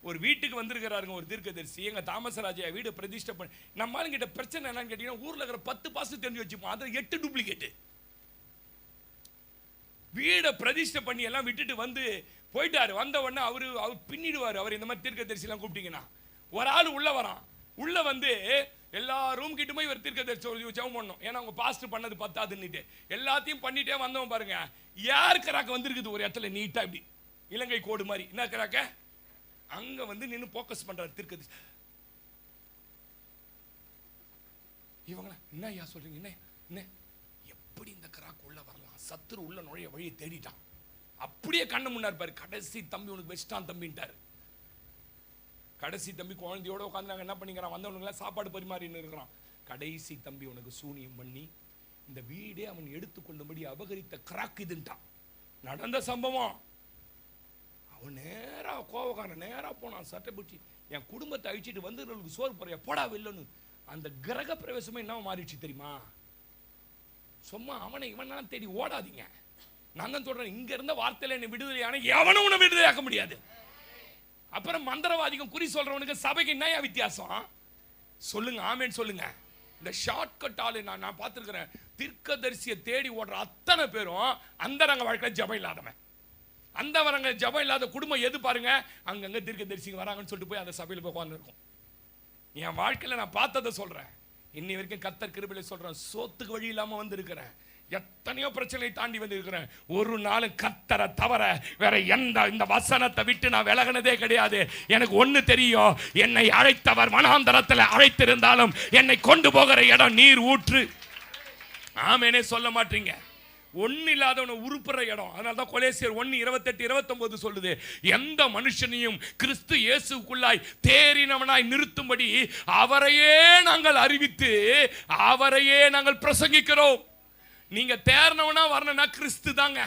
ஒரு வீட்டுக்கு வந்திருக்கிறாருங்க ஒரு தீர்க்கதரிசி, எங்க தாமசராஜா வீடு பிரதிஷ்டை பண்ணி. நம்ம கிட்ட பிரச்சனை என்னன்னு கேட்டீங்கன்னா, ஊர்ல இருக்கிற 10 பாஸ்டர் தெரிஞ்சு வச்சுப்போம், அது 8 டூப்ளிகேட். வீடை பிரதிஷ்டை பண்ணி எல்லாம் விட்டுட்டு வந்து போயிட்டாரு. வந்த உடனே அவரு பின்னிடுவாரு. அவர் இந்த மாதிரி தீர்க்கதரிசி எல்லாம் கூப்பிட்டீங்கன்னா, ஒரு ஆள் உள்ள வரான். உள்ள வந்து எல்லா ரூம் கிட்டுமே இவர் தீர்க்கதரிசி ஜெபம் பண்ணணும். ஏன்னா அவங்க பாஸ்டர் பண்ணது பத்தாதுன்னுட்டு எல்லாத்தையும் பண்ணிட்டே வந்தவன் பாருங்க, யார் கராக்க வந்திருக்குது ஒரு இடத்துல நீட்டா இப்படி இலங்கை கோடு மாதிரி. என்ன கராக்க அங்க வந்து நின்று போக்கஸ் பண்றாரு தீர்க்கதரிசி. இவங்க என்ன ஐயா சொல்றீங்க, என்ன எப்படி இந்த கராக்கு உள்ள வரலாம், சத்துரு உள்ள நுழைய வழியை தேடிட்டான். அப்படியே கண்ணு முன்னாடி பாரு, கடைசி தம்பி உனக்கு வெஸ்டான் தம்பின்ட்டாரு. கடைசி தம்பி குழந்தையோட உட்காந்து என்ன பண்ணிக்கிறான், வந்தவனுங்களாம் சாப்பாடு பரிமாறின்னு இருக்கிறான். கடைசி தம்பி உனக்கு சூனியம் பண்ணி இந்த வீடே அவன் எடுத்துக்கொண்டபடி அபகரித்த கிராக் இதுன்ட்டான். நடந்த சம்பவம். அவன் நேரா கோவக்காரன் நேரா போனான், சட்டை பிடிச்சி என் குடும்பத்தை அழிச்சிட்டு வந்து சோறு போறியா போடா வெல்லன்னு. அந்த கிரக பிரவேசமே என்ன மாறிடுச்சு தெரியுமா? சும்மா அவனை இவன் தேடி ஓடாதீங்க. நான் தான் சொல்றேன், இங்க இருந்த வார்த்தையில என்ன விடுதலையான எவனும் உன்னை விடுதலையாக்க முடியாது. அப்புறம் மந்திரவாதிக்கும் குறி சொல்றவனுக்கு சபைக்கு என்ன வித்தியாசம் சொல்லுங்க, ஆமேன்னு சொல்லுங்க. இந்த ஷார்ட்கட் ஆளு நான் பார்த்துருக்கிறேன். தீர்க்கதரிசியை தேடி ஓடுற அத்தனை பேரும் அந்தரங்க வாழ்க்கையில ஜபம் இல்லாதவன். அந்தவரங்க ஜபம் இல்லாத குடும்பம் எது பாருங்க, அங்கங்க தீர்க்கதரிசிங்க வராங்கன்னு சொல்லிட்டு போய் அந்த சபையில் போய் உட்கார்ந்து இருக்கும். என் வாழ்க்கையில நான் பார்த்ததை சொல்றேன். இன்னி வரைக்கும் கர்த்தர் கிருபையில சொல்றேன், சோத்துக்கு வழி இல்லாம வந்து இருக்கிறேன். எத்தனையோ பிரச்சனை தாண்டி வந்து இருக்கிறேன். ஒரு நாள் கர்த்தரை தவிர வேற இந்த வசனத்தை விட்டு நான் விலகினதே கிடையாது. எனக்கு ஒண்ணு தெரியும், என்னை அழைத்தவர் வனாந்தரத்தில் அழைத்திருந்தாலும் என்னை கொண்டு போகிற இடம் நீர் ஊற்று. ஆமேனே சொல்ல மாட்டீங்க. ஒன்னு இல்லாதவனை உருப்புற இடம். அதனால்தான் கொலேசியர் 1:28-29 சொல்லுது, எந்த மனுஷனையும் கிறிஸ்து இயேசுக்குள்ளாய் தேறினவனாய் நிறுத்தும்படி அவரையே நாங்கள் அறிவித்து அவரையே நாங்கள் பிரசங்கிக்கிறோம். நீங்க தேர்னவனா வரணும்னா கிறிஸ்து தாங்க.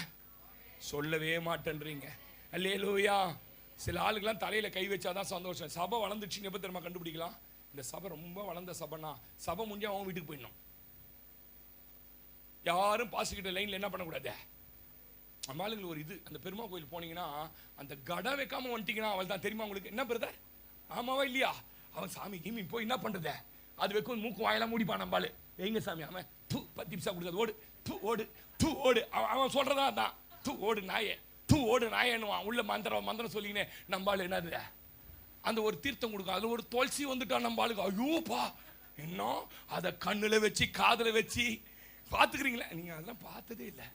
சொல்லவே மாட்டேன்றீங்க. அல்லேலூயா. சில ஆளுக்கெல்லாம் தலையில கை வச்சாதான் சந்தோஷம். சபை வளர்ந்துச்சுன்னு எப்ப தெரியுமா கண்டுபிடிக்கலாம்? இந்த சபை ரொம்ப வளர்ந்த சபைனா சபை முடிஞ்சா அவன் வீட்டுக்கு போயிடணும். யாரும் பாசிக்கிட்ட லைன்ல என்ன பண்ணக்கூடாது. நம்ம ஆளுங்களுக்கு ஒரு இது, அந்த பெருமா கோயில் போனீங்கன்னா அந்த கடை வைக்காம வந்துட்டீங்கன்னா அவள் தான் தெரியுமா உங்களுக்கு. என்ன பிரதர், ஆமாவா இல்லையா? அவன் சாமி கிமி போய் என்ன பண்றது, அது வைக்கும் மூக்கு வாயெல்லாம் மூடிப்பான். நம்பாலு எங்க சாமி, அவன் 10 நிமிஷம் கொடுக்காது, ஓடு ஓடு ஓடு. அவன் சொல்றதா தான் ஓடு நாயே ஓடு நாயேன்னுவான். உள்ள மந்திரம் சொல்லிக்கினே நம்பாலு என்னது அந்த ஒரு தீர்த்தம் கொடுக்கும். அதுல ஒரு துளசி வந்துட்டான் நம்பாளுக்கு. ஐயோப்பா என்ன அதை கண்ணுல வச்சு காதுல வச்சு பார்த்துக்கிறீங்களா? நீங்க அதெல்லாம் பார்த்ததே இல்லை.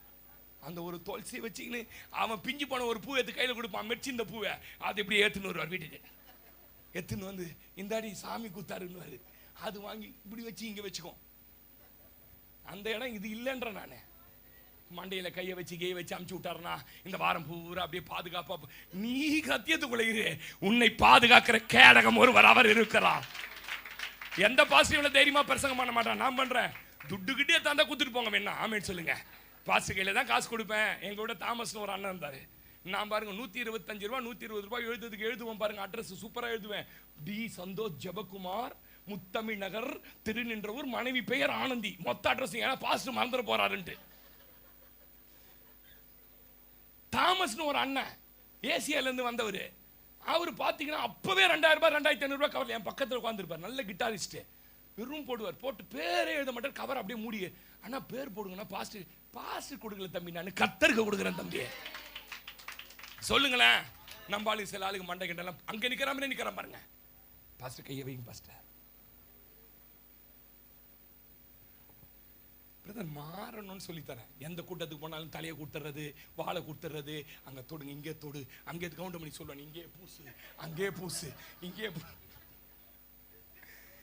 அந்த ஒரு துளசி வச்சுக்கின்னு அவன் பிஞ்சு போன ஒரு பூ எடுத்து கையில் கொடுப்பான், மெச்சு இந்த பூவை அது இப்படி ஏற்றுன்னு வருவார் வீட்டுக்கு. எடுத்துன்னு வந்து இந்தாடி சாமி குத்தாருன்னு அது வாங்கி இப்படி வச்சு இங்கே வச்சுக்கோ. அந்த இடம் இது இல்லைன்ற நான் மண்டையில கையை வச்சு கை வச்சு அமுச்சு விட்டாருனா இந்த வாரம் பூரா அப்படியே பாதுகாப்பா. நீ சத்தியத்துக்குள்ள உன்னை பாதுகாக்கிற கேடகம் ஒருவர் அவர் இருக்கிறார். எந்த பாசிட்டிவ்ல தைரியமா பிரசங்கம் பண்ண மாட்டான். நான் பண்றேன், துட்டுக்கிட்டே தாண்டா குத்துட்டு போங்க வேணா. ஆமேன்னு சொல்லுங்க. பாசு கையில தான் காசு கொடுப்பேன். எங்களோட தாமஸ்னு ஒரு அண்ணன் இருந்தாரு. நான் பாருங்க 125 ரூபா 120 ரூபாய் எழுதுறதுக்கு எழுதுவேன் பாருங்க. அட்ரஸ் சூப்பரா எழுதுவேன். டி சந்தோஷ் ஜெபகுமார், முத்தமிழ் நகர், திருநின்றவூர், மனைவி பெயர் ஆனந்தி. மொத்த அட்ரஸ் ஏன்னா பாஸ்டர் மறந்துட போறாருன்ட்டு. தாமஸ்னு ஒரு அண்ணன் ஏசியால இருந்து வந்தவர். அவர் பார்த்தீங்கன்னா அப்பவே 2000 ரூபாய் 2500 ரூபாய் கவர் என் பக்கத்தில் உட்காந்துருப்பார். நல்ல கிட்டாரிஸ்ட். வெறும் போடுவார். போட்டு பேரே எழுத மாட்டார். கவர் அப்படியே மூடி. ஆனா பேர் போடுங்கன்னா பாஸ்டர் கொடுக்கல தம்பி, நான் கர்த்தருக்கு கொடுக்குறேன் தம்பி. சொல்லுங்களேன். நம்ம ஆளுக்கு சில ஆளுக்கு மண்டை கிட்டலாம் அங்க நிக்கிற மாதிரி நிக்கிறேன் பாருங்க. பாஸ்டர் கையை வைங்க பாஸ்டர். பிரதர் மாறணும்னு சொல்லித்தரேன். எந்த கூட்டத்துக்கு போனாலும் தலையை கொடுத்துறது, வாழை கொடுத்துறது, அங்க தொடுங்க இங்கே தொடு, அங்கே கவுண்ட் பண்ணி சொல்லுவாங்க, இங்கே பூசு அங்கே பூசு இங்கே.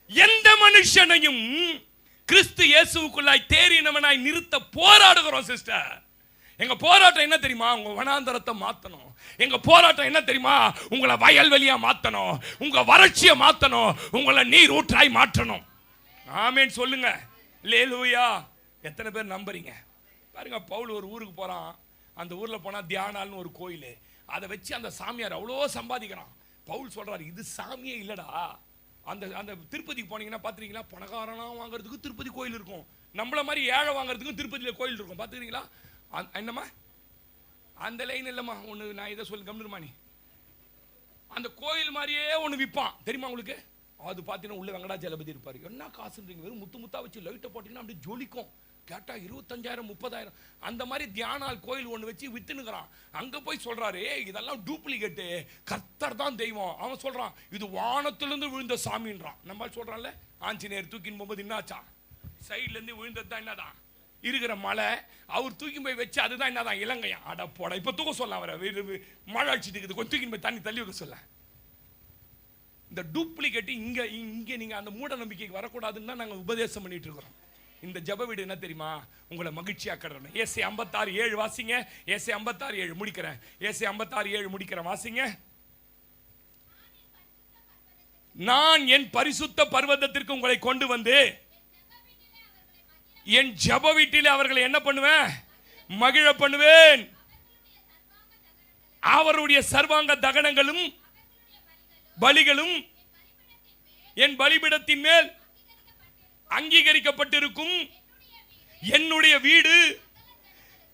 எந்த மனுஷனையும் கிறிஸ்து இயேசுவுக்குள்ளாய் தேறினவனாய் நிறுத்த போராடுகிறோம் சிஸ்டர். எங்க போராட்டம் என்ன தெரியுமா? உங்க வனாந்தரத்தை மாத்தணும். எங்க போராட்டம் என்ன தெரியுமா? உங்களை வயல்வெளியா மாத்தணும், உங்க வறட்சியை மாத்தணும், உங்களை நீர் ஊற்றாய் மாற்றணும். ஆமேன் சொல்லுங்க. அல்லேலூயா. எத்தனை பேர் நம்புறீங்க பாருங்க. பவுல் ஒரு ஊருக்கு போறான். அந்த ஊர்ல போனா தியானால்னு ஒரு கோயில். அதை வச்சு அந்த சாமியார் அவ்வளோ சம்பாதிக்கிறான். பவுல் சொல்றாரு, இது சாமியே இல்லடா. அந்த அந்த திருப்பதிக்கு போனீங்கன்னா பாத்துறீங்களா, பணக்காரனா வாங்குறதுக்கு திருப்பதி கோயில் இருக்கும், நம்மள மாதிரி ஏழை வாங்குறதுக்கும் திருப்பதியில கோயில் இருக்கும். பாத்துக்கிறீங்களா? என்னம்மா அந்த லைன் இல்லம்மா ஒன்று, நான் இதை சொல்லி கம்மிருமா. நீ அந்த கோயில் மாதிரியே ஒன்று விற்பான் தெரியுமா உங்களுக்கு? அது பார்த்தீங்கன்னா உள்ள வெங்கடாஜலபதி இருப்பார். என்ன காசுன்றீங்க? வெறும் முத்து முத்தா வச்சு லைட்டை போட்டீங்கன்னா அப்படியே ஜொலிக்கும். கேட்டால் 25,000 30,000 அந்த மாதிரி தியானால் கோயில் ஒன்று வச்சு வித்துனுக்கிறான். அங்கே போய் சொல்றாரு, இதெல்லாம் டூப்ளிகேட்டு, கர்த்தர் தான் தெய்வம். அவன் சொல்றான் இது வானத்திலிருந்து விழுந்த சாமின்றான். நம்ம சொல்றான்ல, ஆஞ்சநேயர் தூக்கின்னு போகும்போது என்னாச்சா? சைட்லேருந்து விழுந்தது தான் என்னதான் இருக்கிற மலை. அவர் தூக்கி போய் வச்சு அதுதான் என்னதான் இலங்கையா. அட போட, இப்போ தூக்க சொல்ல அவரை, மழை அடிச்சுட்டு இருக்குது, கொஞ்சம் தூக்கி போய் தண்ணி தள்ளி வைக்க சொல்ல. இந்த டூப்ளிகேட் இங்க இங்க நீங்க அந்த மூட நம்பிக்கைக்கு வரக்கூடாதுன்னு தான் நாங்கள் உபதேசம் பண்ணிட்டு இருக்கிறோம். இந்த ஜெப வீடு என்ன தெரியுமா? உங்களை மகிழ்ச்சியா கடறணும். ஏசை 56:7 வாசிங்க. ஏசை 56:7 முடிக்கிறேன். ஏசை 56:7 முடிக்கிறேன், வாசிங்க. நான் என் பரிசுத்த பர்வதத்திற்கு உங்களை கொண்டு வந்து என் ஜெப வீட்டில் அவர்களை என்ன பண்ணுவேன்? மகிழ பண்ணுவேன். அவருடைய சர்வாங்க தகனங்களும் பலிகளும் என் பலிபீடத்தின் மேல் அங்கீகரிக்கப்பட்டிருக்கும். என்னுடைய வீடு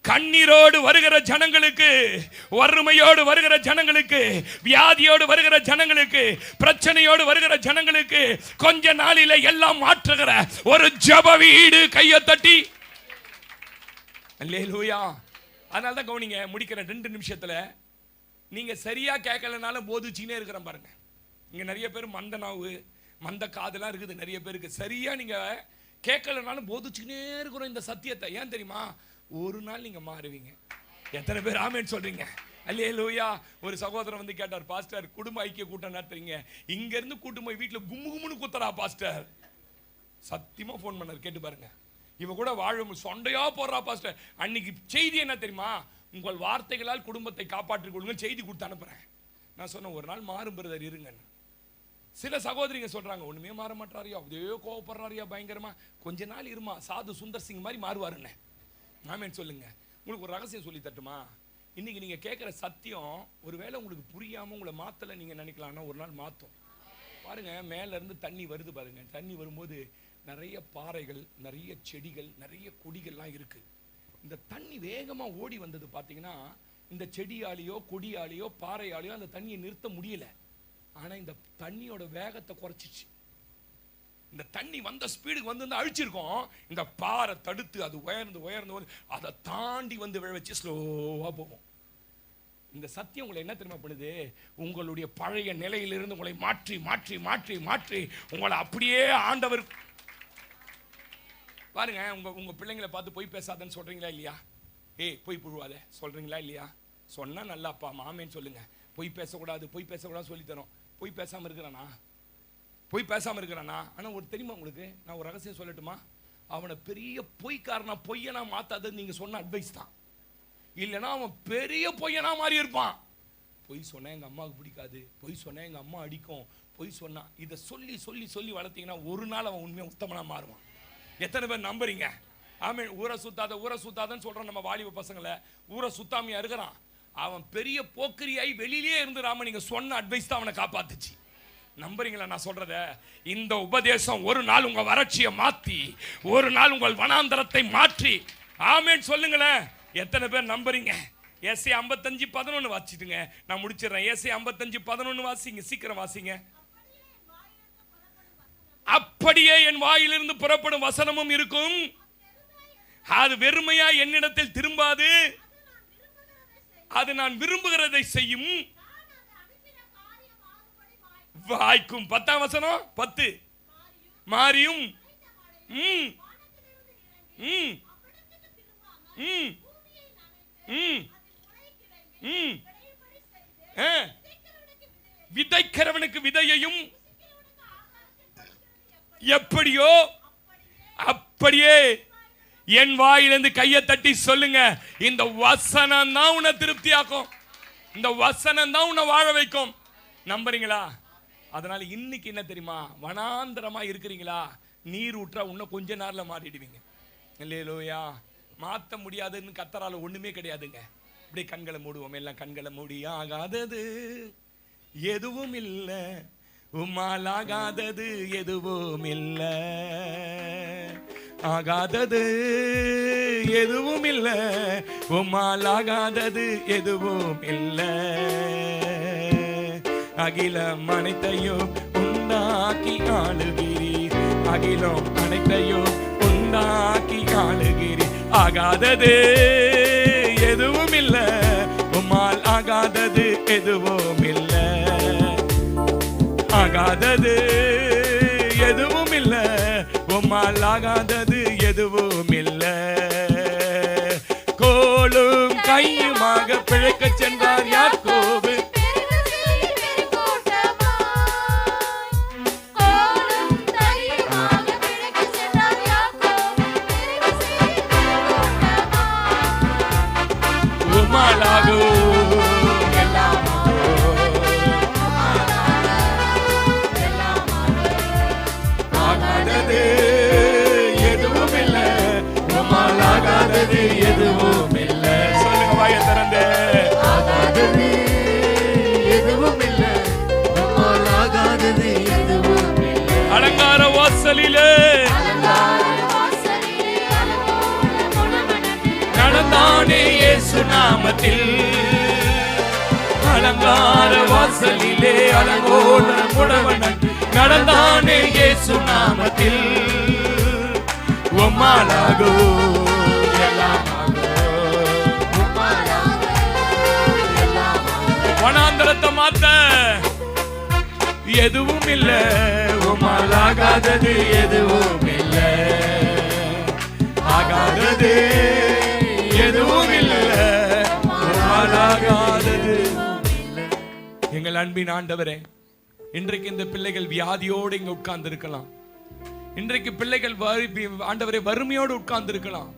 கண்ணீரோடு வருகிற ஜனங்களுக்கு, வறுமையோடு வருகிற ஜனங்களுக்கு, வியாதியோடு வருகிற ஜனங்களுக்கு, பிரச்சனையோடு வருகிற ஜனங்களுக்கு கொஞ்ச நாளில எல்லாம் மாற்றுகிற ஒரு ஜெப வீடு. கையை தட்டி அல்லேலூயா. அதனால தான் கவனிங்க, முடிக்கிற 2 நிமிஷத்துல. நீங்க சரியா கேட்கலனாலும் போதிச்சுனே இருக்கிறேன் பாருங்க. இங்க நிறைய பேர் மந்த நாவு மந்த காதெல்லாம் இருக்குது நிறைய பேருக்கு. சரியா நீங்க கேட்கலனாலும் போதிச்சுனே இருக்கிறோம் இந்த சத்தியத்தை. ஏன் தெரியுமா? ஒரு நாள் நீங்க மாறுவீங்க. எத்தனை பேர் ஆமென் சொல்றீங்க? அல்லேலூயா. ஒரு சகோதரன் வந்து கேட்டார், பாஸ்டர் குடும்ப ஐக்கிய கூட்டம் நடத்துறீங்க, இங்க இருந்து கூட்டு போய் வீட்டுல கும்மு கும்முன்னு குத்துறா பாஸ்டர். சத்தியமா போன் பண்ணார், கேட்டு பாருங்க. இவ கூட வாழும் சொண்டையா போடுறா பாஸ்டர். அன்னைக்கு செய்தி என்ன தெரியுமா? உங்கள் வார்த்தைகளால் குடும்பத்தை காப்பாற்றிக் கொள்ளுங்க செய்தி கொடுத்து அனுப்புறேன். நான் சொன்னேன், ஒரு நாள் மாறும் பிரதர் இருங்க. சில சகோதரிங்க சொல்றாங்க, ஒண்ணுமே மாற மாட்டாரியா, அப்படியே கோவப்படுறாரியா பயங்கரமா. கொஞ்ச நாள் இருமா, சாது சுந்தர் சிங் மாதிரி மாறுவாருன்னு. ஆமென் சொல்லுங்க. உங்களுக்கு ஒரு ரகசியம் சொல்லி தட்டுமா? இன்னைக்கு நீங்க கேட்கிற சத்தியம் ஒருவேளை உங்களுக்கு புரியாம உங்களை மாத்தல நீங்க நினைக்கலாம்னா ஒரு நாள் மாத்தும். பாருங்க, மேல இருந்து தண்ணி வருது பாருங்க. தண்ணி வரும்போது நிறைய பாறைகள், நிறைய செடிகள், நிறைய கொடிகள்லாம் இருக்கு. இந்த தண்ணி வேகமா ஓடி வந்தது பாத்தீங்கன்னா, இந்த செடியாலேயோ கொடியாலேயோ பாறையாலேயோ அந்த தண்ணியை நிறுத்த முடியல. ஆனா இந்த தண்ணியோட வேகத்தை குறைச்சிச்சு. இந்த தண்ணி வந்த ஸ்பீடுக்கு வந்து அழிச்சிருக்கோம். இந்த பாறை தடுத்து அது உயர்ந்து உயர்ந்து அதை தாண்டி வந்து விழ வச்சு ஸ்லோவா போகும். இந்த சத்தியம் உங்களை என்ன தெரியுமா பண்ணுது? உங்களுடைய பழைய நிலையிலிருந்து உங்களை மாற்றி மாற்றி மாற்றி மாற்றி உங்களை அப்படியே ஆண்டவர் பாருங்க. உங்க பிள்ளைங்களை பார்த்து பொய் பேசாதன்னு சொல்றீங்களா இல்லையா? ஏய் பொய் புழுவாத சொல்றீங்களா இல்லையா? சொன்னா நல்லாப்பா மாமேன்னு சொல்லுங்க. பொய் பேசக்கூடாது, பொய் பேசக்கூடாது சொல்லி தரோம். பொய் பேசாம இருக்கிறானா? பொய் பேசாம இருக்கிறானா? ஆனா ஒரு தெரியுமா உங்களுக்கு, நான் ஒரு ரகசியம் சொல்லட்டுமா? அவனை பெரிய பொய்க்காரனா பொய்யனா மாத்தாதது நீங்க சொன்ன அட்வைஸ் தான். இல்லைன்னா அவன் பெரிய பொய்யனா மாறி இருப்பான். பொய் சொன்னா எங்க அம்மாவுக்கு பிடிக்காது, பொய் சொன்னா எங்க அம்மா அடிக்கும், பொய் சொன்னா இதை சொல்லி சொல்லி சொல்லி வளர்த்தீங்கன்னா ஒரு நாள் அவன் உண்மையா உத்தமனா மாறுவான். எத்தனை பேர் நம்புறீங்க? ஆமே. ஊரை சுத்தாதன்னு சொல்றான் நம்ம வாலிப பசங்களை. ஊரை சுத்தாமையா இருக்கிறான். அவன் பெரிய போக்கிரியாய் வெளியிலேயே இருந்துடாம நீங்க சொன்ன அட்வைஸ் தான் அவனை காப்பாத்துச்சு. நம்புறீங்களா நான் சொல்றத? இந்த உபதேசம் ஒரு நாள் உங்க வறட்சியை மாத்தி, ஒரு நாள் உங்கள் வனாந்தரத்தை மாற்றி, ஆமேன்னு சொல்லுங்களேன். எத்தனை பேர் நம்புறீங்க? ஏசாயா 55:11 வாசிட்டுங்க, நான் முடிச்சிடுறேன். ஏசாயா 55:11 வாசிங்க, சீக்கிரம் வாசிங்க. அப்படியே என் வாயிலிருந்து புறப்படும் வசனமும் இருக்கும், அது வெறுமையா என்னிடத்தில் திரும்பாது, அது நான் விரும்புகிறதை செய்யும், வாய்க்கும். 10ஆம் வசனம் 10 மாரியும் விதைக்கிறவனுக்கு விதையையும் எப்படியோ அப்படியே என் வாயிலிருந்து கையை தட்டி சொல்லுங்க, இந்த வசனம் தான் உன்னை திருப்தியாக்கும், இந்த வசனம் தான் உன்னை வாழ வைக்கும். நம்புறீங்களா? அதனால இன்னைக்கு என்ன தெரியுமா, வனாந்தரமா இருக்கிறீங்களா, நீர் ஊற்றா இன்னும் கொஞ்ச நேரத்துல மாறிடுவீங்க. இல்லையா? மாத்த முடியாதுன்னு கத்தரால ஒண்ணுமே கிடையாதுங்க. இப்படி கண்களை மூடுவோம், எல்லாம் கண்களை மூடி. ஆகாதது எதுவும் இல்ல, உம்மால் ஆகாதது எதுவும் இல்ல, ஆகாதது எதுவும் இல்ல, உம்மால் ஆகாதது எதுவும் இல்ல, அகிலம் அனைத்தையும் உண்டாக்கி ஆளுகிறீர், அகிலம் அனைத்தையும் உண்டாக்கி ஆளுகிறீர், ஆகாதது எதுவும் இல்ல, உம்மால் ஆகாதது எதுவும் இல்ல, ஆகாதது எதுவும் இல்ல, உம்மால் ஆகாதது எதுவும் இல்ல. கோலும் கையுமாக பிழைக்க சென்றார் யாக்கோபு, ஆகாதது எதுவும் இல்ல, உம்மால் ஆகாதது எதுவும் இல்ல. சொல்லுங்க வாயை திறந்து, ஆகாதது எதுவும் இல்ல, உம்மால் ஆகாதது எதுவும் இல்ல. அலங்கார வாசலிலே நடந்தானே இயேசு நாமத்தில், அலங்கார வாசலிலே அலங்கோல முடவனன் நடந்தானே இயேசு நாமத்தில், உம்மாலாகோ வனாந்தரத்தை மாத்த எதுவும் இல்ல, உம்மால் ஆகாதது எதுவும் இல்ல, ஆகாதது எதுவும் இல்ல, உம்மால் ஆகாதது. எங்கள் அன்பின் ஆண்டவரே, இன்றைக்கு இந்த பிள்ளைகள் வியாதியோடு இங்க உட்கார்ந்து இருக்கலாம், இன்றைக்கு பிள்ளைகள் ஆண்டவரே வறுமையோடு உட்கார்ந்து இருக்கலாம்,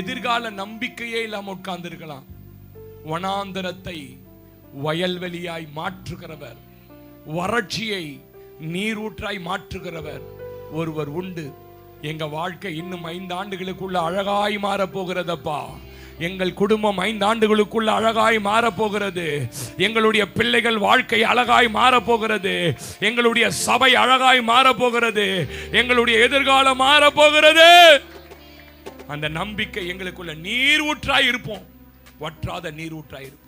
எதிர்கால நம்பிக்கையே இல்லாம உட்கார்ந்து இருக்கலாம். வனாந்தரத்தை வயல்வெளியாய் மாற்றுகிறவர், வறட்சியை நீரூற்றாய் மாற்றுகிறவர் ஒருவர் உண்டு. எங்க வாழ்க்கை இன்னும் 5 ஆண்டுகளுக்குள்ள அழகாய் மாற போகிறதப்பா. எங்கள் குடும்பம் 5 ஆண்டுகளுக்குள்ள அழகாய் மாறப்போகிறது. எங்களுடைய பிள்ளைகள் வாழ்க்கை அழகாய் மாறப்போகிறது. எங்களுடைய சபை அழகாய் மாறப்போகிறது. எங்களுடைய எதிர்காலம் மாறப்போகிறது. அந்த நம்பிக்கை எங்களுக்குள்ள நீர் ஊற்றாய் இருப்போம், வற்றாத நீர் ஊற்றாய் இருப்போம்.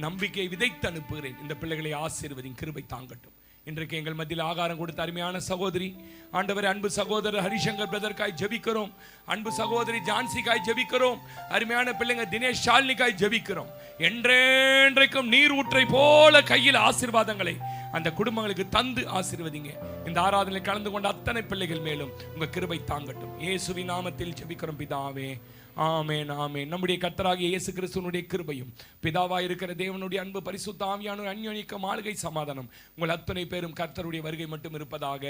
நம்பிக்கை விதைத்து அனுப்புகிறேன். இந்த பிள்ளைகளை ஆசீர்வதியும், கிருபை தாங்கட்டும். இன்றைக்கு எங்கள் மத்தியில் ஆகாரம் கொடுத்த அருமையான சகோதரி ஆண்டவரே, அன்பு சகோதரர் ஹரிசங்கர் பிரதர்காய் ஜெபிக்கிறோம். அன்பு சகோதரி ஜான்சிகாய் ஜெபிக்கிறோம். அருமையான பிள்ளைங்க தினேஷ் ஷாலினிகாய் ஜெபிக்கிறோம். என்றென்றைக்கும் நீர் ஊற்றை போல கையில் ஆசீர்வாதங்களை அந்த குடும்பங்களுக்கு தந்து ஆசீர்வதிங்க. இந்த ஆராதனையில் கலந்து கொண்ட அத்தனை பிள்ளைகள் மேலும் உங்க கிருபை தாங்கட்டும். இயேசுவின் நாமத்தில் ஜெபிக்கிறோம் பிதாவே, ஆமென் ஆமென். நம்முடைய கர்த்தராகிய இயேசு கிறிஸ்துவினுடைய கிருபையும் பிதாவாய் இருக்கிற தேவனுடைய அன்பு பரிசுத்த ஆவியானவர் அந்யோன்ய ஆளுகை சமாதானம் உங்கள் அத்தனை பேரும் கர்த்தருடைய வருகை மட்டும் இருப்பதாக.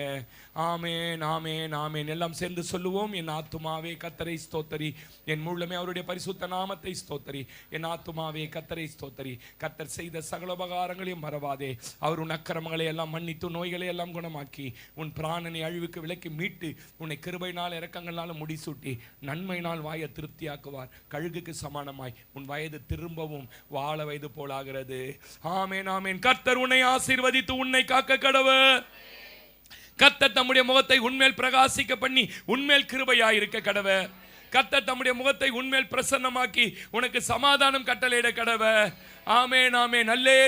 ஆமென் ஆமென் ஆமென். எல்லாம் சேர்ந்து சொல்லுவோம். என் ஆத்துமாவே கர்த்தரை ஸ்தோத்தரி, என் முழுமே அவருடைய பரிசுத்த நாமத்தை ஸ்தோத்தரி. என் ஆத்துமாவே கர்த்தரை ஸ்தோத்தரி. கர்த்தர் செய்த சகல உபகாரங்களையும் மறவாதே. அவர் உன் அக்கிரமங்களை எல்லாம் மன்னித்து நோய்களை எல்லாம் குணமாக்கி உன் பிராணனை அழிவுக்கு விலக்கி மீட்டு உன்னை கிருபையினால் இரக்கங்களால் முடிசூட்டி நன்மையினால் வாயை திருப்தியாக்குவார். கழுகுக்கு சமானமாய் உன் வயது திரும்பவும் வாழ வயது போலாகிறது. ஆமென் ஆமென். கர்த்தர் உன்னை ஆசீர்வதித்து உன்னை காக்க கடவர். கர்த்தர் தம்முடைய முகத்தை உன்மேல் பிரகாசிக்க பண்ணி உன்மேல் கிருபையாயிருக்க கடவர். கர்த்தர் தம்முடைய முகத்தை உன்மேல் பிரசன்னமாக்கி உனக்கு சமாதானம் கட்டளையிட கடவர். ஆமென் ஆமென். அல்லேலூயா.